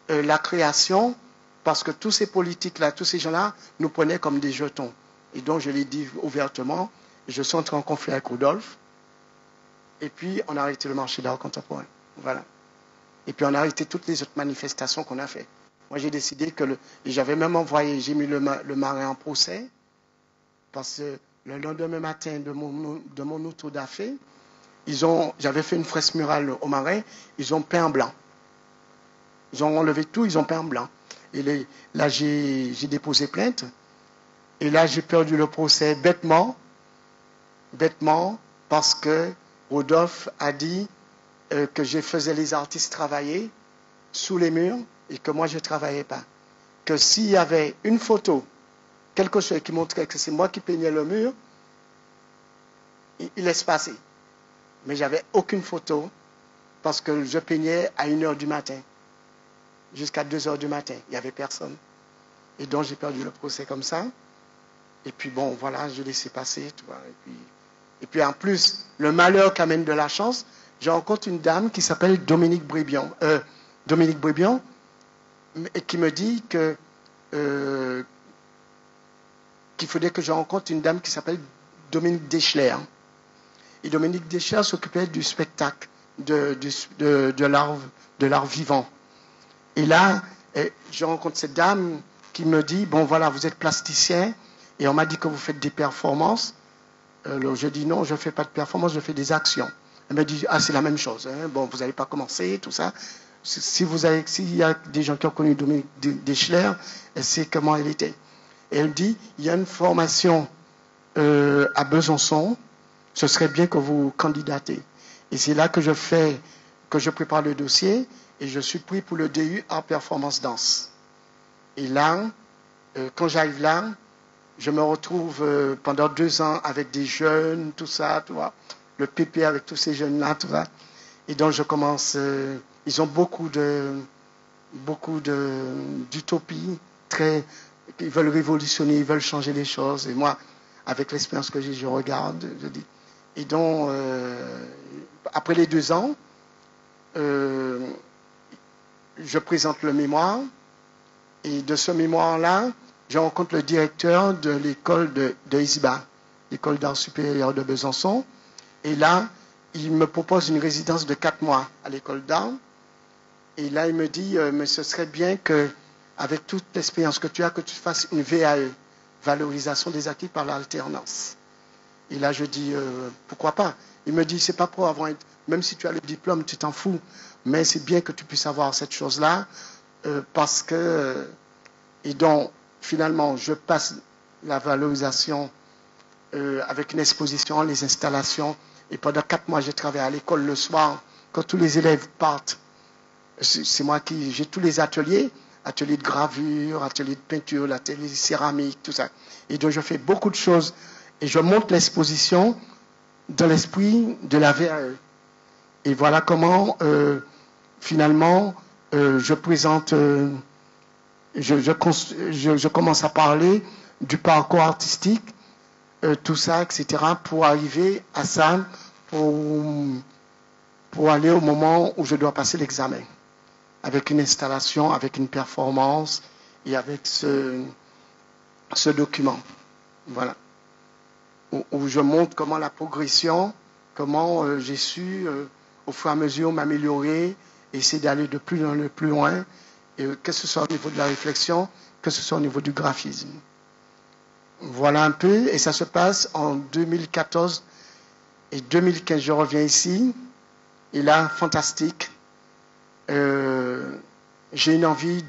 S2: la création, parce que tous ces politiques-là, tous ces gens-là, nous prenaient comme des jetons. Et donc je l'ai dit ouvertement, je suis entré en conflit avec Rodolphe, et puis on a arrêté le marché d'art contemporain. Voilà. Et puis on a arrêté toutes les autres manifestations qu'on a faites. Moi j'ai décidé que, et j'avais même envoyé, j'ai mis le marin en procès, parce que le lendemain matin de mon auto d'affaires, j'avais fait une fresque murale au marin, ils ont peint en blanc. Ils ont enlevé tout, ils ont peint en blanc. Et là j'ai déposé plainte, et là j'ai perdu le procès bêtement, parce que Rodolphe a dit que je faisais les artistes travailler sous les murs et que moi je ne travaillais pas. Que s'il y avait une photo, quelque chose qui montrait que c'est moi qui peignais le mur, il laisse passer. Mais j'avais aucune photo parce que je peignais à 1h du matin, jusqu'à 2h du matin. Il n'y avait personne. Et donc j'ai perdu le procès comme ça. Et puis bon, voilà, je laissais passer. Tu vois, et puis en plus, le malheur qui amène de la chance, je rencontre une dame qui s'appelle Dominique Brébion, et qui me dit qu'il faudrait que je rencontre une dame qui s'appelle Dominique Deschler. Et Dominique Deschler s'occupait du spectacle, de l'art vivant. Et là, je rencontre cette dame qui me dit, bon voilà, vous êtes plasticien, et on m'a dit que vous faites des performances. Alors je dis non, je ne fais pas de performance, je fais des actions. Elle me dit, ah c'est la même chose, hein. Bon, vous n'allez pas commencer, tout ça. S'il y a des gens qui ont connu Dominique Deschler, elle sait comment elle était. Et elle dit, il y a une formation à Besançon, ce serait bien que vous candidatez. Et c'est là que je prépare le dossier, et je suis pris pour le DU en performance danse. Et là, quand j'arrive là, je me retrouve pendant 2 ans avec des jeunes, tout ça, tu vois, le PP avec tous ces jeunes-là, tout ça. Et donc je commence, ils ont beaucoup d'utopie, ils veulent révolutionner, ils veulent changer les choses. Et moi, avec l'expérience que j'ai, je regarde, je dis. Et donc, après les 2 ans, je présente le mémoire. Et de ce mémoire-là, je rencontre le directeur de l'école de ISBA, l'école d'art supérieur de Besançon. Et là, il me propose une résidence de 4 mois à l'école d'art. Et là, il me dit, mais ce serait bien qu'avec toute l'expérience que tu as, que tu fasses une VAE, valorisation des acquis par l'alternance. Et là, je dis, pourquoi pas? Il me dit, c'est pas pour avoir, même si tu as le diplôme, tu t'en fous, mais c'est bien que tu puisses avoir cette chose-là, parce que, et donc, finalement, je passe la valorisation avec une exposition, les installations, et pendant 4 mois, j'ai travaillé à l'école le soir, quand tous les élèves partent. C'est moi j'ai tous les ateliers de gravure, ateliers de peinture, ateliers de céramique, tout ça. Et donc, je fais beaucoup de choses, et je monte l'exposition dans l'esprit de la VAE. Et voilà comment, finalement, je présente... Je commence à parler du parcours artistique, tout ça, etc., pour arriver à ça, pour aller au moment où je dois passer l'examen, avec une installation, avec une performance et avec ce document. Voilà. Où je montre comment la progression, comment j'ai su, au fur et à mesure, m'améliorer, essayer d'aller de plus en plus loin, que ce soit au niveau de la réflexion, que ce soit au niveau du graphisme. Voilà un peu, et ça se passe en 2014 et 2015. Je reviens ici, et là, fantastique. J'ai une envie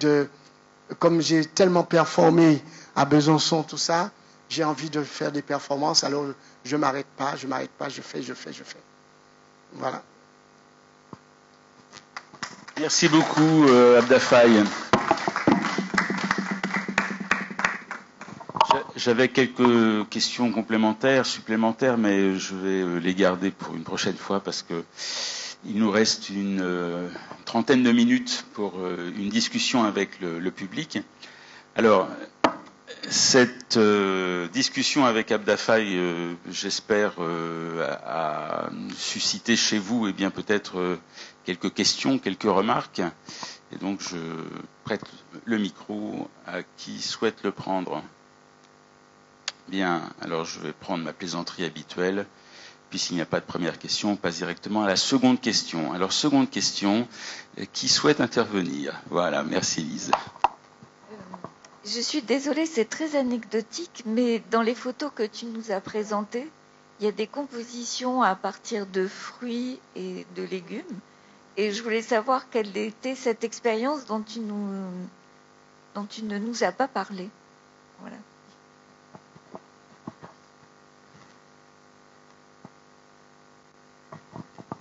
S2: comme j'ai tellement performé à Besançon, tout ça, j'ai envie de faire des performances, alors je ne m'arrête pas, je fais. Voilà.
S1: Merci beaucoup, Abda Faye. J'avais quelques questions supplémentaires, mais je vais les garder pour une prochaine fois parce que il nous reste une trentaine de minutes pour une discussion avec le public. Alors, Cette discussion avec Abda Faye, j'espère, a suscité chez vous bien peut-être quelques questions, quelques remarques. Et donc je prête le micro à qui souhaite le prendre. Bien, alors je vais prendre ma plaisanterie habituelle. Puisqu'il n'y a pas de première question, on passe directement à la seconde question. Alors, seconde question, qui souhaite intervenir? Voilà, merci Lise.
S3: Je suis désolée, c'est très anecdotique, mais dans les photos que tu nous as présentées, il y a des compositions à partir de fruits et de légumes. Et je voulais savoir quelle était cette expérience dont tu ne nous as pas parlé. Voilà.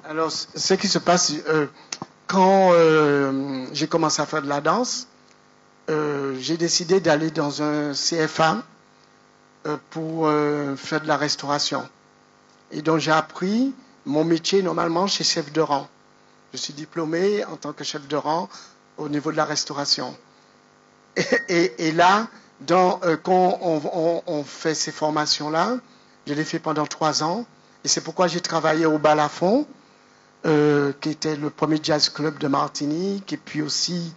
S2: Alors, ce qui se passe, quand j'ai commencé à faire de la danse, j'ai décidé d'aller dans un CFA pour faire de la restauration. Et donc, j'ai appris mon métier normalement chez chef de rang. Je suis diplômé en tant que chef de rang au niveau de la restauration. Et là, quand on fait ces formations-là, je l'ai fait pendant 3 ans. Et c'est pourquoi j'ai travaillé au Balafon, qui était le premier jazz club de Martinique. Et puis aussi,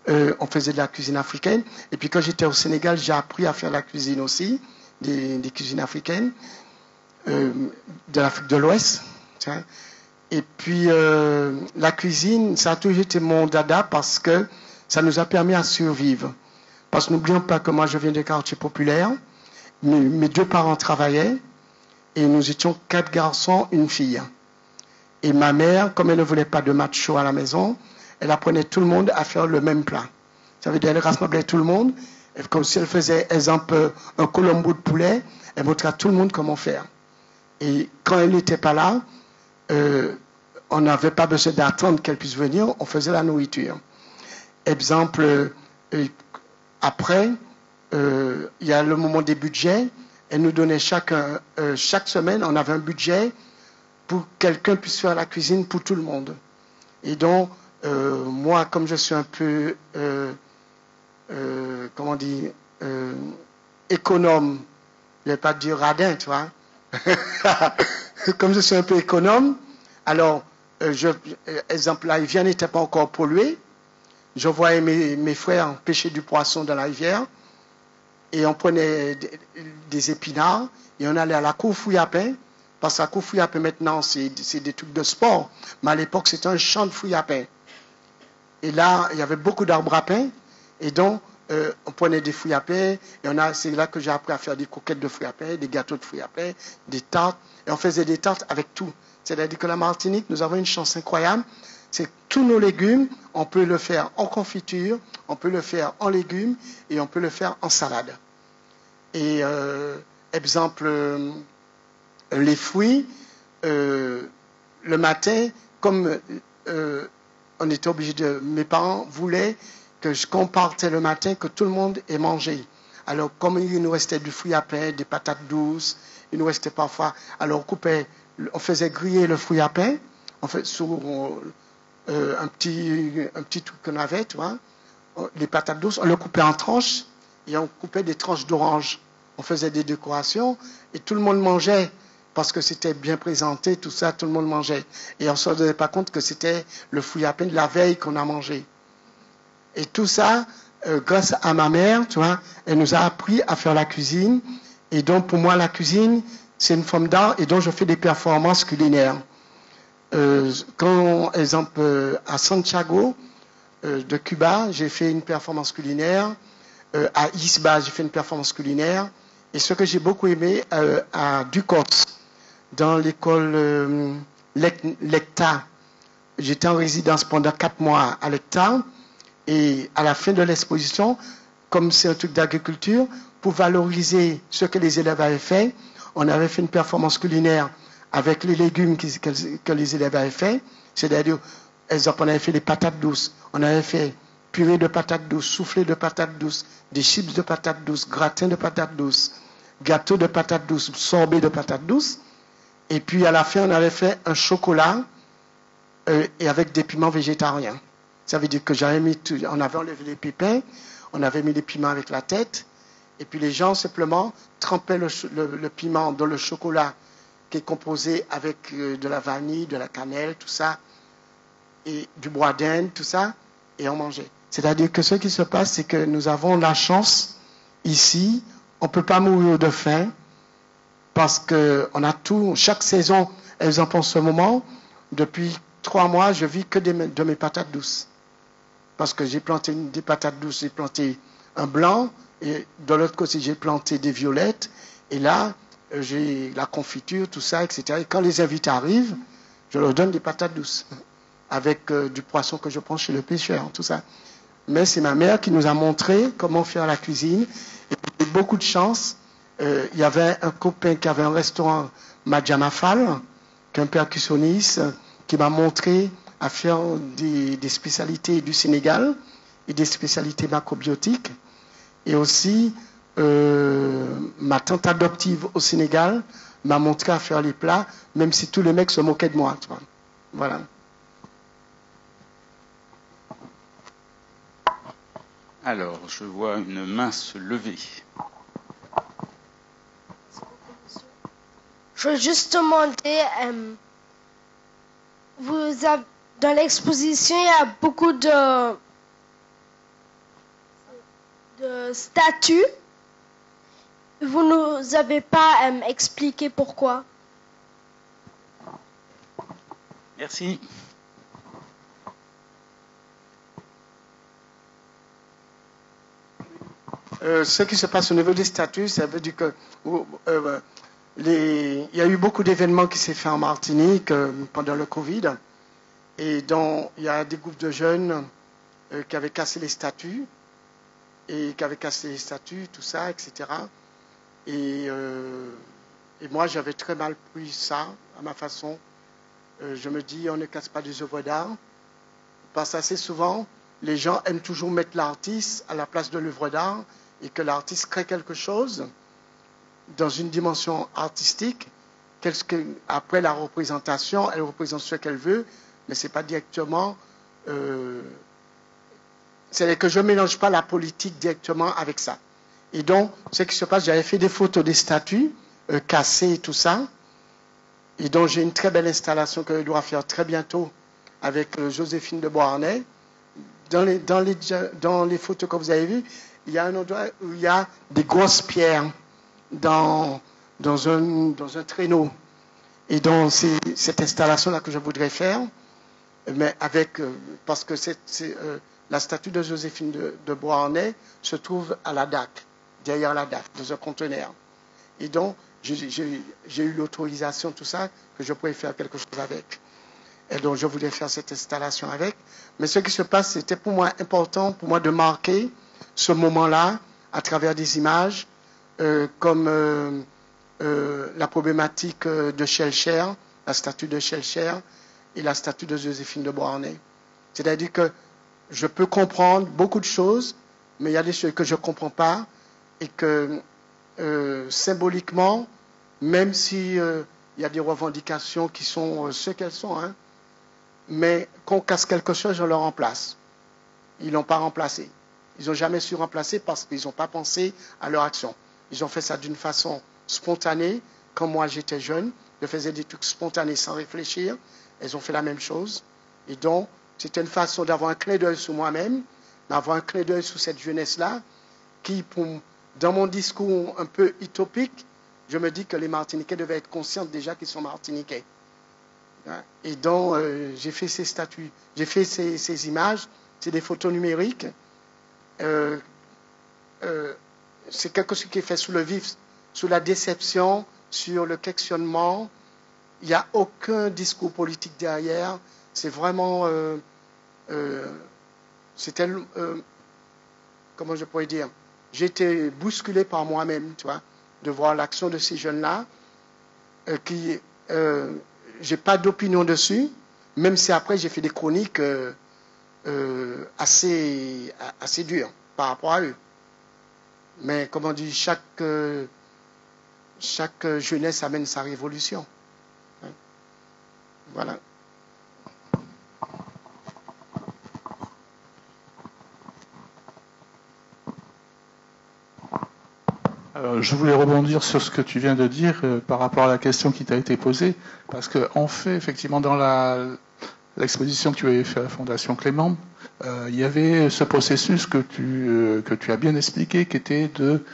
S2: on faisait de la cuisine africaine. Et puis quand j'étais au Sénégal, j'ai appris à faire la cuisine aussi, des cuisines africaines, de l'Afrique de l'Ouest. Et puis, la cuisine, ça a toujours été mon dada parce que ça nous a permis à survivre. Parce que n'oublions pas que moi, je viens des quartiers populaires. Mes 2 parents travaillaient et nous étions 4 garçons, une fille. Et ma mère, comme elle ne voulait pas de macho à la maison, elle apprenait tout le monde à faire le même plat. Ça veut dire qu'elle rassemblait tout le monde. Et comme si elle faisait, exemple, un colombo de poulet, elle montrait à tout le monde comment faire. Et quand elle n'était pas là, on n'avait pas besoin d'attendre qu'elle puisse venir, on faisait la nourriture. Exemple, après, il y a le moment des budgets, elle nous donnait chaque semaine, on avait un budget pour que quelqu'un puisse faire la cuisine pour tout le monde. Et donc, moi, comme je suis un peu, comment dire, économe, je ne vais pas dire radin, tu vois. Comme je suis un peu économe, alors, exemple, la rivière n'était pas encore polluée. Je voyais mes frères pêcher du poisson dans la rivière. Et on prenait des épinards et on allait à la cour Fouillapin. Parce que la cour Fouillapin, maintenant, c'est des trucs de sport. Mais à l'époque, c'était un champ de Fouillapin. Et là, il y avait beaucoup d'arbres à pain. Et donc, on prenait des fruits à pain. Et c'est là que j'ai appris à faire des coquettes de fruits à pain, des gâteaux de fruits à pain, des tartes. Et on faisait des tartes avec tout. C'est-à-dire que la Martinique, nous avons une chance incroyable. C'est que tous nos légumes, on peut le faire en confiture, on peut le faire en légumes et on peut le faire en salade. Et exemple, les fruits, le matin, comme on était obligé mes parents voulaient que quand on partait le matin, que tout le monde ait mangé. Alors, comme il nous restait du fruit à pain, des patates douces, il nous restait parfois, alors on faisait griller le fruit à pain, on fait sur un petit truc qu'on avait, tu vois, les patates douces, on le coupait en tranches et on coupait des tranches d'orange. On faisait des décorations et tout le monde mangeait parce que c'était bien présenté, tout ça, tout le monde mangeait. Et on ne se rendait pas compte que c'était le fruit à pain de la veille qu'on a mangé. Et tout ça, grâce à ma mère, tu vois, elle nous a appris à faire la cuisine. Et donc, pour moi, la cuisine, c'est une forme d'art et donc je fais des performances culinaires. Quand, exemple, à Santiago de Cuba, j'ai fait une performance culinaire. À Isba, j'ai fait une performance culinaire. Et ce que j'ai beaucoup aimé à Ducos, dans l'école Lecta, j'étais en résidence pendant 4 mois à Lecta. Et à la fin de l'exposition, comme c'est un truc d'agriculture, pour valoriser ce que les élèves avaient fait, on avait fait une performance culinaire avec les légumes que les élèves avaient fait. C'est-à-dire, on avait fait les patates douces, on avait fait purée de patates douces, soufflé de patates douces, des chips de patates douces, gratin de patates douces, gâteau de patates douces, sorbet de patates douces. Et puis à la fin, on avait fait un chocolat et avec des piments végétariens. Ça veut dire que on avait enlevé les pépins, on avait mis les piments avec la tête, Et puis les gens simplement trempaient le piment dans le chocolat qui est composé avec de la vanille, de la cannelle, tout ça, et du bois d'Inde, tout ça, et on mangeait. C'est-à-dire que ce qui se passe, c'est que nous avons la chance ici, on ne peut pas mourir de faim, parce qu'on a tout, chaque saison, exemple en ce moment, depuis 3 mois, je vis que de mes patates douces. Parce que j'ai planté des patates douces, j'ai planté un blanc, et de l'autre côté, j'ai planté des violettes, et là, j'ai la confiture, tout ça, etc. Et quand les invités arrivent, je leur donne des patates douces, avec du poisson que je prends chez le pêcheur, tout ça. Mais c'est ma mère qui nous a montré comment faire la cuisine, et j'ai eu beaucoup de chance. Il y avait un copain qui avait un restaurant Madjamafal, qui est un percussionniste, qui m'a montré à faire des spécialités du Sénégal et des spécialités macrobiotiques. Et aussi, ma tante adoptive au Sénégal m'a montré à faire les plats, même si tous les mecs se moquaient de moi. Tu vois. Voilà.
S1: Alors, je vois une main se lever.
S4: Je veux juste demander, dans l'exposition, il y a beaucoup de statues. Vous ne nous avez pas expliqué pourquoi.
S1: Merci.
S2: Ce qui se passe au niveau des statuts, ça veut dire que il y a eu beaucoup d'événements qui s'est fait en Martinique pendant le Covid, et dont il y a des groupes de jeunes qui avaient cassé les statues, tout ça, etc. Et moi, j'avais très mal pris ça à ma façon. Je me dis, on ne casse pas des œuvres d'art, parce qu'assez souvent, les gens aiment toujours mettre l'artiste à la place de l'œuvre d'art, et que l'artiste crée quelque chose dans une dimension artistique. Après la représentation, elle représente ce qu'elle veut, mais ce n'est pas directement... c'est que je ne mélange pas la politique directement avec ça. Et donc, ce qui se passe, j'avais fait des photos des statues cassées et tout ça, et donc j'ai une très belle installation que je dois faire très bientôt avec Joséphine de Beauharnais. Dans les photos que vous avez vues, il y a un endroit où il y a des grosses pierres dans un traîneau. Et donc, c'est cette installation-là que je voudrais faire, mais parce que la statue de Joséphine de Beauharnais se trouve à la DAC, derrière la DAC, dans un conteneur. Et donc, j'ai eu l'autorisation, tout ça, que je pourrais faire quelque chose avec. Et donc, je voulais faire cette installation avec. Mais ce qui se passe, c'était pour moi important, pour moi, de marquer ce moment-là à travers des images, comme la problématique de Schellcher, la statue de Schellcher et la statue de Joséphine de Beauharnais. C'est-à-dire que je peux comprendre beaucoup de choses, mais il y a des choses que je ne comprends pas, et que symboliquement, même si il y a des revendications qui sont ce qu'elles sont, hein, mais qu'on casse quelque chose, on le remplace. Ils ne l'ont pas remplacé. Ils n'ont jamais su remplacer parce qu'ils n'ont pas pensé à leur action. Ils ont fait ça d'une façon spontanée. Quand moi j'étais jeune, je faisais des trucs spontanés sans réfléchir. Elles ont fait la même chose. Et donc, c'était une façon d'avoir un clin d'œil sur moi-même, d'avoir un clin d'œil sur cette jeunesse-là, qui, dans mon discours un peu utopique, je me dis que les Martiniquais devaient être conscients déjà qu'ils sont Martiniquais. Et donc, j'ai fait ces statues, j'ai fait ces images, c'est des photos numériques. C'est quelque chose qui est fait sous le vif, sous la déception, sur le questionnement. Il n'y a aucun discours politique derrière. C'est vraiment... c'était... comment je pourrais dire? J'ai été bousculé par moi-même, tu vois, de voir l'action de ces jeunes-là, qui... j'ai pas d'opinion dessus, même si après j'ai fait des chroniques assez dures par rapport à eux. Mais comme on dit, chaque jeunesse amène sa révolution. Voilà.
S5: Je voulais rebondir sur ce que tu viens de dire par rapport à la question qui t'a été posée, parce qu'en fait, effectivement, dans l'exposition que tu avais fait à la Fondation Clément, il y avait ce processus que tu as bien expliqué, qui était de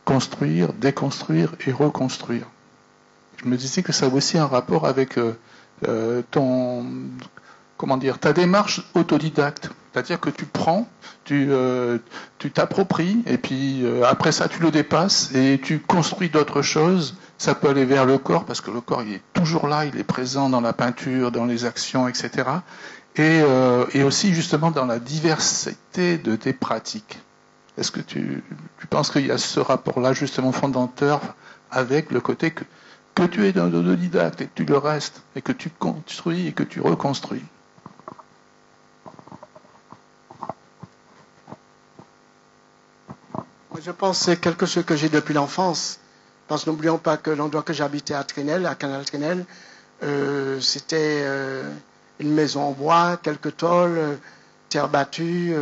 S5: construire, déconstruire et reconstruire. Je me disais que ça a aussi un rapport avec ta démarche autodidacte. C'est-à-dire que tu prends, tu t'appropries, et puis après ça, tu le dépasses et tu construis d'autres choses. Ça peut aller vers le corps, parce que le corps, il est toujours là, il est présent dans la peinture, dans les actions, etc. Et aussi, justement, dans la diversité de tes pratiques. Est-ce que tu penses qu'il y a ce rapport-là, justement, fondateur, avec le côté que tu es un autodidacte et que tu le restes, et que tu construis et que tu reconstruis?
S2: Je pense que c'est quelque chose que j'ai depuis l'enfance. Parce que n'oublions pas que l'endroit que j'habitais à Trinel, à Canal-Trinel, c'était une maison en bois, quelques tôles, terre battue,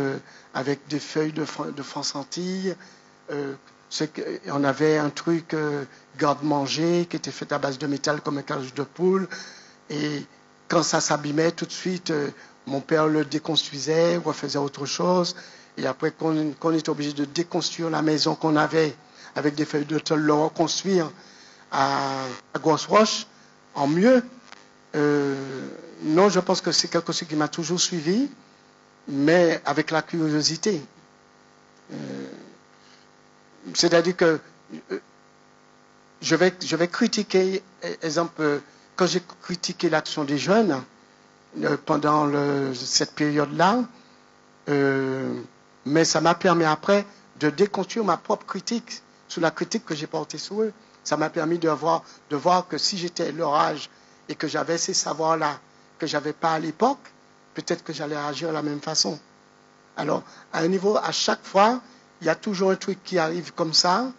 S2: avec des feuilles de France-Antilles. On avait un truc garde-manger qui était fait à base de métal comme un cage de poule. Et quand ça s'abîmait, tout de suite, mon père le déconstruisait, refaisait autre chose. Et après qu'on était obligé de déconstruire la maison qu'on avait avec des feuilles de tôle, le reconstruire à Grosse Roche en mieux. Non, je pense que c'est quelque chose qui m'a toujours suivi, mais avec la curiosité. C'est-à-dire que je vais critiquer, exemple, quand j'ai critiqué l'action des jeunes pendant cette période-là, mais ça m'a permis après de déconstruire ma propre critique sur la critique que j'ai portée sur eux. Ça m'a permis de voir que si j'étais leur âge et que j'avais ces savoirs-là que je n'avais pas à l'époque, peut-être que j'allais agir de la même façon. Alors, à un niveau, à chaque fois, il y a toujours un truc qui arrive comme ça.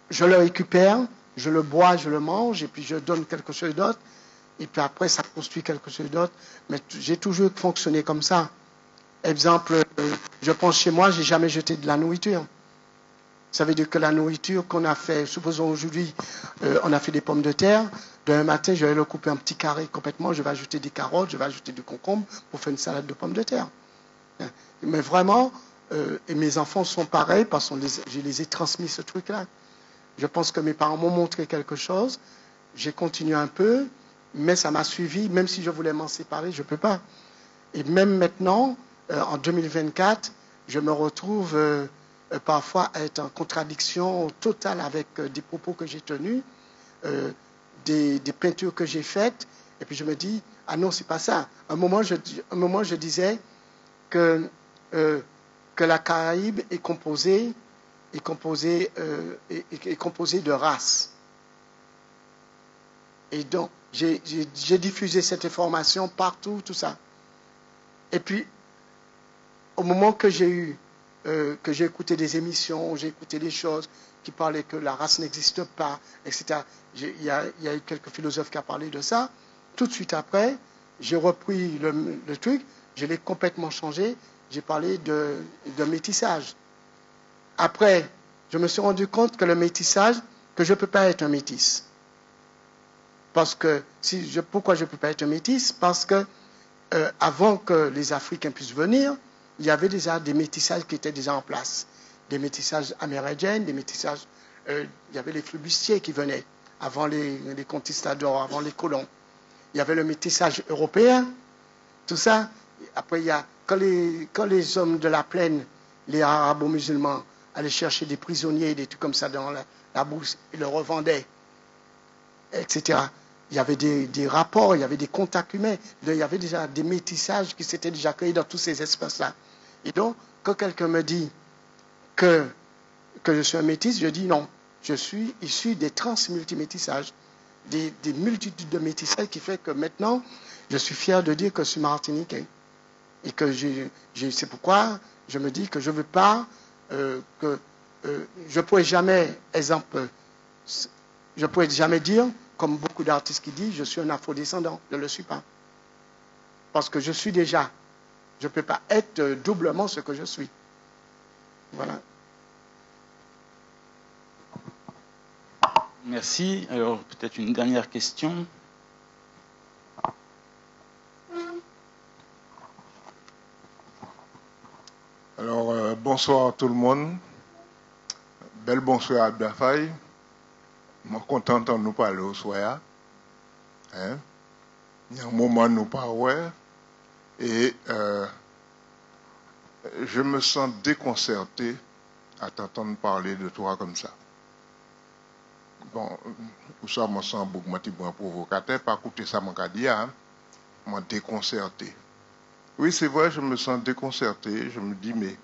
S2: Je le récupère, je le bois, je le mange, et puis je donne quelque chose d'autre. Et puis après, ça construit quelque chose d'autre. Mais j'ai toujours fonctionné comme ça. Exemple, je pense chez moi, j'ai jamais jeté de la nourriture. Ça veut dire que la nourriture qu'on a fait, supposons aujourd'hui, on a fait des pommes de terre. Demain matin, je vais le couper en petits carrés complètement. Je vais ajouter des carottes, je vais ajouter du concombre pour faire une salade de pommes de terre. Mais vraiment, et mes enfants sont pareils parce que je les ai transmis ce truc-là. Je pense que mes parents m'ont montré quelque chose. J'ai continué un peu, mais ça m'a suivi. Même si je voulais m'en séparer, je ne peux pas. Et même maintenant, en 2024, je me retrouve parfois à être en contradiction totale avec des propos que j'ai tenus, des peintures que j'ai faites, et puis je me dis, ah non, c'est pas ça. À un moment, je disais que la Caraïbe est composée de races. Et donc, j'ai diffusé cette information partout, tout ça. Et puis, au moment que j'ai écouté des émissions, j'ai écouté des choses qui parlaient que la race n'existe pas, etc. Il y a eu quelques philosophes qui ont parlé de ça. Tout de suite après, j'ai repris le truc, je l'ai complètement changé, j'ai parlé de métissage. Après, je me suis rendu compte que le métissage, que je ne peux pas être un métis. Parce que, pourquoi je ne peux pas être un métis? Parce que avant que les Africains puissent venir, il y avait déjà des métissages qui étaient déjà en place. Des métissages amérindiens, des métissages... il y avait les flibustiers qui venaient avant les conquistadors, avant les colons. Il y avait le métissage européen, tout ça. Après, quand les hommes de la plaine, les arabo-musulmans, allaient chercher des prisonniers, des trucs comme ça dans la bourse, et le revendaient, etc. Il y avait des rapports, il y avait des contacts humains, il y avait déjà des métissages qui s'étaient déjà créés dans tous ces espaces-là. Et donc, quand quelqu'un me dit que je suis un métis, je dis non. Je suis issu des transmultimétissages, des multitudes de métissages qui fait que maintenant, je suis fier de dire que je suis martiniquais. Et que c'est pourquoi je me dis que je ne veux pas je ne pourrais jamais, exemple, je ne pourrais jamais dire, comme beaucoup d'artistes qui disent, je suis un afrodescendant. Je ne le suis pas. Parce que je suis déjà. Je ne peux pas être doublement ce que je suis. Voilà.
S1: Merci. Alors, peut-être une dernière question.
S6: Alors, bonsoir à tout le monde. Bel bonsoir à Abda Faye. Je suis content de nous parler au soir. Hein? Il y a un moment nous parlons et je me sens déconcerté à t'entendre parler de toi comme ça. Bon, pour ça, je me sens beaucoup moins provocateur. Pas écouter ça, mon cas dire, hein? Je me déconcerté. Oui, c'est vrai, je me sens déconcerté. Je me dis, mais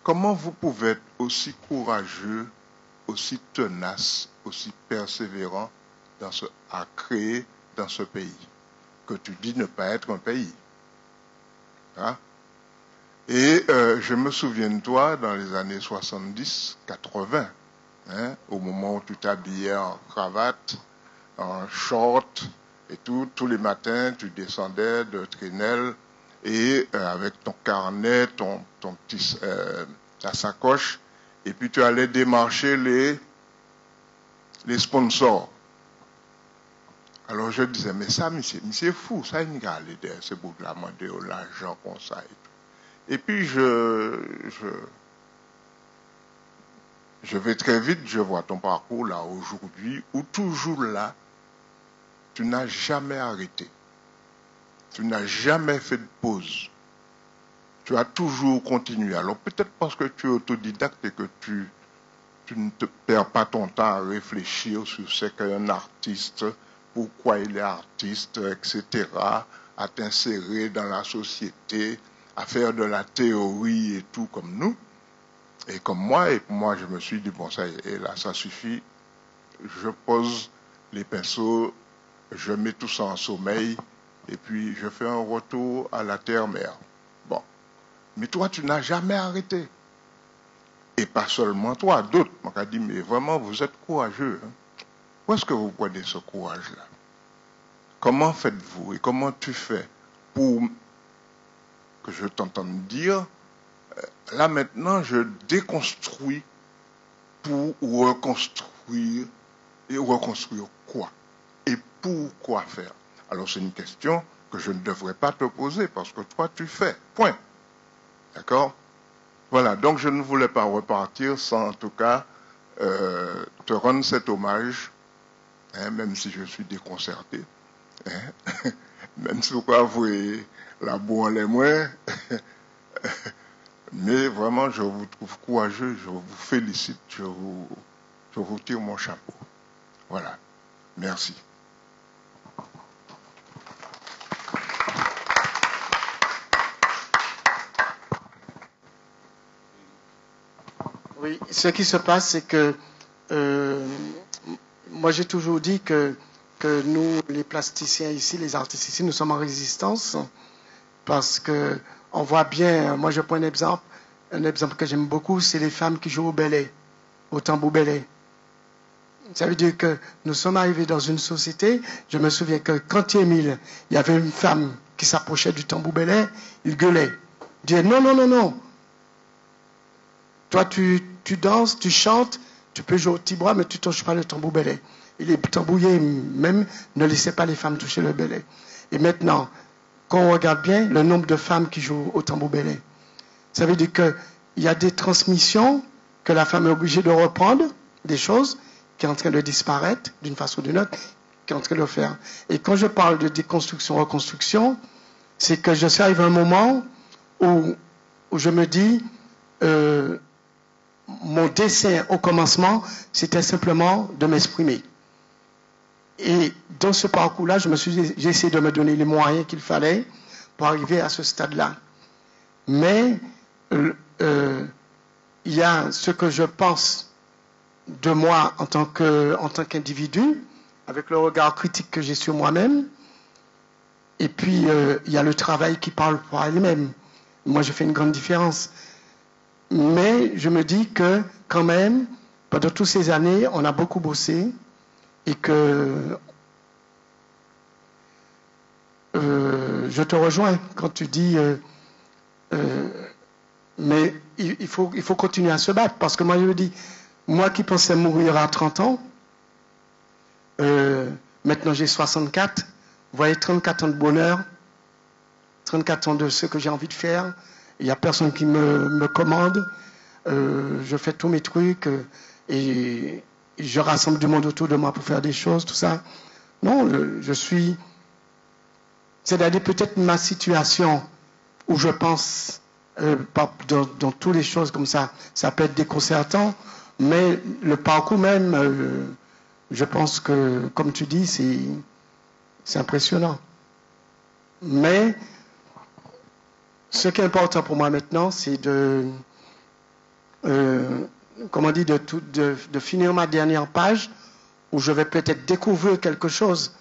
S6: comment vous pouvez être aussi courageux, aussi tenace, aussi persévérant à créer dans ce pays que tu dis ne pas être un pays, hein? Et je me souviens de toi dans les années 70, 80, hein, au moment où tu t'habillais en cravate, en short et tout, tous les matins tu descendais de Trinel et avec ton carnet, ta sacoche, et puis tu allais démarcher les sponsors. Alors je disais, mais ça, c'est fou, ça, il y a aller derrière ce bout de la main de l'argent comme ça et tout. Et puis je vais très vite, je vois ton parcours là aujourd'hui, où toujours là, tu n'as jamais arrêté. Tu n'as jamais fait de pause. Tu as toujours continué. Alors peut-être parce que tu es autodidacte et que tu ne te perds pas ton temps à réfléchir sur ce qu'est un artiste, pourquoi il est artiste, etc., à t'insérer dans la société, à faire de la théorie et tout comme nous, et comme moi. Et moi, je me suis dit, bon, ça y est, là, ça suffit. Je pose les pinceaux, je mets tout ça en sommeil, et puis je fais un retour à la terre-mère. Bon. Mais toi, tu n'as jamais arrêté. Et pas seulement toi, d'autres m'ont dit, mais vraiment, vous êtes courageux. Hein? Où est-ce que vous prenez ce courage-là? Comment faites-vous et comment tu fais pour que je t'entende dire, là maintenant, je déconstruis pour reconstruire. Et reconstruire quoi? Et pourquoi faire? Alors c'est une question que je ne devrais pas te poser parce que toi, tu fais. Point. D'accord? Voilà, donc je ne voulais pas repartir sans en tout cas te rendre cet hommage, hein, même si je suis déconcerté, hein, même si vous avouez la boue les moins, mais vraiment je vous trouve courageux, je vous félicite, je vous tire mon chapeau. Voilà, merci.
S2: Oui, ce qui se passe, c'est que moi j'ai toujours dit que nous, les plasticiens ici, les artistes ici, nous sommes en résistance parce que on voit bien, moi je prends un exemple que j'aime beaucoup, c'est les femmes qui jouent au belay, au tambour belay. Ça veut dire que nous sommes arrivés dans une société, je me souviens que quand Émile, il y avait une femme qui s'approchait du tambour belay, il gueulait. Il disait non, non, non, non. Toi, tu danses, tu chantes, tu peux jouer au tibois, mais tu ne touches pas le tambour belay. Et les tambouriers même ne laissaient pas les femmes toucher le belay. Et maintenant, quand on regarde bien le nombre de femmes qui jouent au tambour belay, ça veut dire qu'il y a des transmissions que la femme est obligée de reprendre, des choses qui sont en train de disparaître d'une façon ou d'une autre, qui est en train de le faire. Et quand je parle de déconstruction, reconstruction, c'est que je suis arrivé à un moment où je me dis... mon dessein au commencement, c'était simplement de m'exprimer. Et dans ce parcours-là, j'ai essayé de me donner les moyens qu'il fallait pour arriver à ce stade-là. Mais il y a ce que je pense de moi en tant qu'individu, avec le regard critique que j'ai sur moi-même, et puis il y a le travail qui parle pour elle-même. Moi, je fais une grande différence. Mais je me dis que, quand même, pendant toutes ces années, on a beaucoup bossé et que je te rejoins quand tu dis mais il faut continuer à se battre. Parce que moi, je me dis, moi qui pensais mourir à 30 ans, Maintenant, j'ai 64. Vous voyez, 34 ans de bonheur, 34 ans de ce que j'ai envie de faire. Il n'y a personne qui me commande. Je fais tous mes trucs et je rassemble du monde autour de moi pour faire des choses, tout ça. Non, c'est-à-dire peut-être ma situation où je pense dans toutes les choses comme ça peut être déconcertant, mais le parcours même, je pense que, comme tu dis, c'est impressionnant. Mais ce qui est important pour moi maintenant, c'est de finir ma dernière page où je vais peut-être découvrir quelque chose.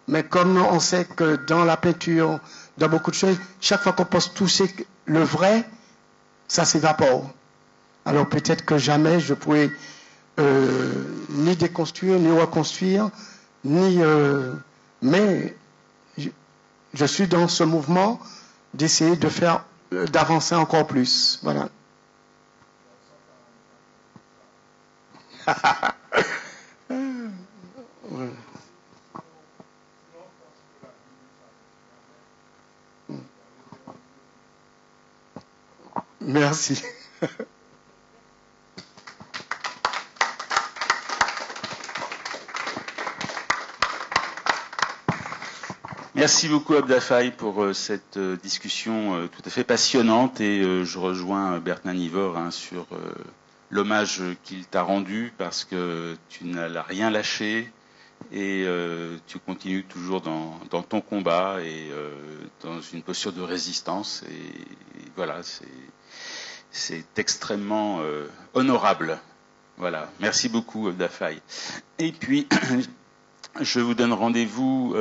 S2: Mais comme on sait que dans la peinture, dans beaucoup de choses, chaque fois qu'on pense toucher le vrai, ça s'évapore. Alors peut-être que jamais je pourrais ni déconstruire, ni reconstruire, mais je suis dans ce mouvement d'essayer d'avancer encore plus. Voilà. Merci.
S1: Merci beaucoup Abda Faye pour cette discussion tout à fait passionnante et je rejoins Bertin Nivore sur l'hommage qu'il t'a rendu parce que tu n'as rien lâché et tu continues toujours dans ton combat et dans une posture de résistance et voilà, c'est extrêmement honorable. Voilà, merci beaucoup Abda Faye. Et puis je vous donne rendez-vous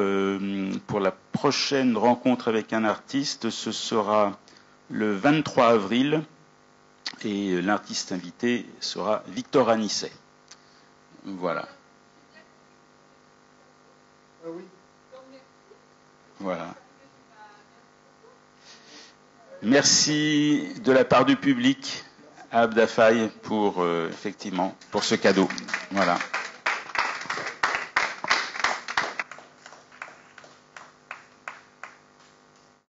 S1: pour la prochaine rencontre avec un artiste. Ce sera le 23 avril et l'artiste invité sera Victor Anisset. Voilà. Voilà. Merci de la part du public à Abda Faye pour effectivement pour ce cadeau. Voilà.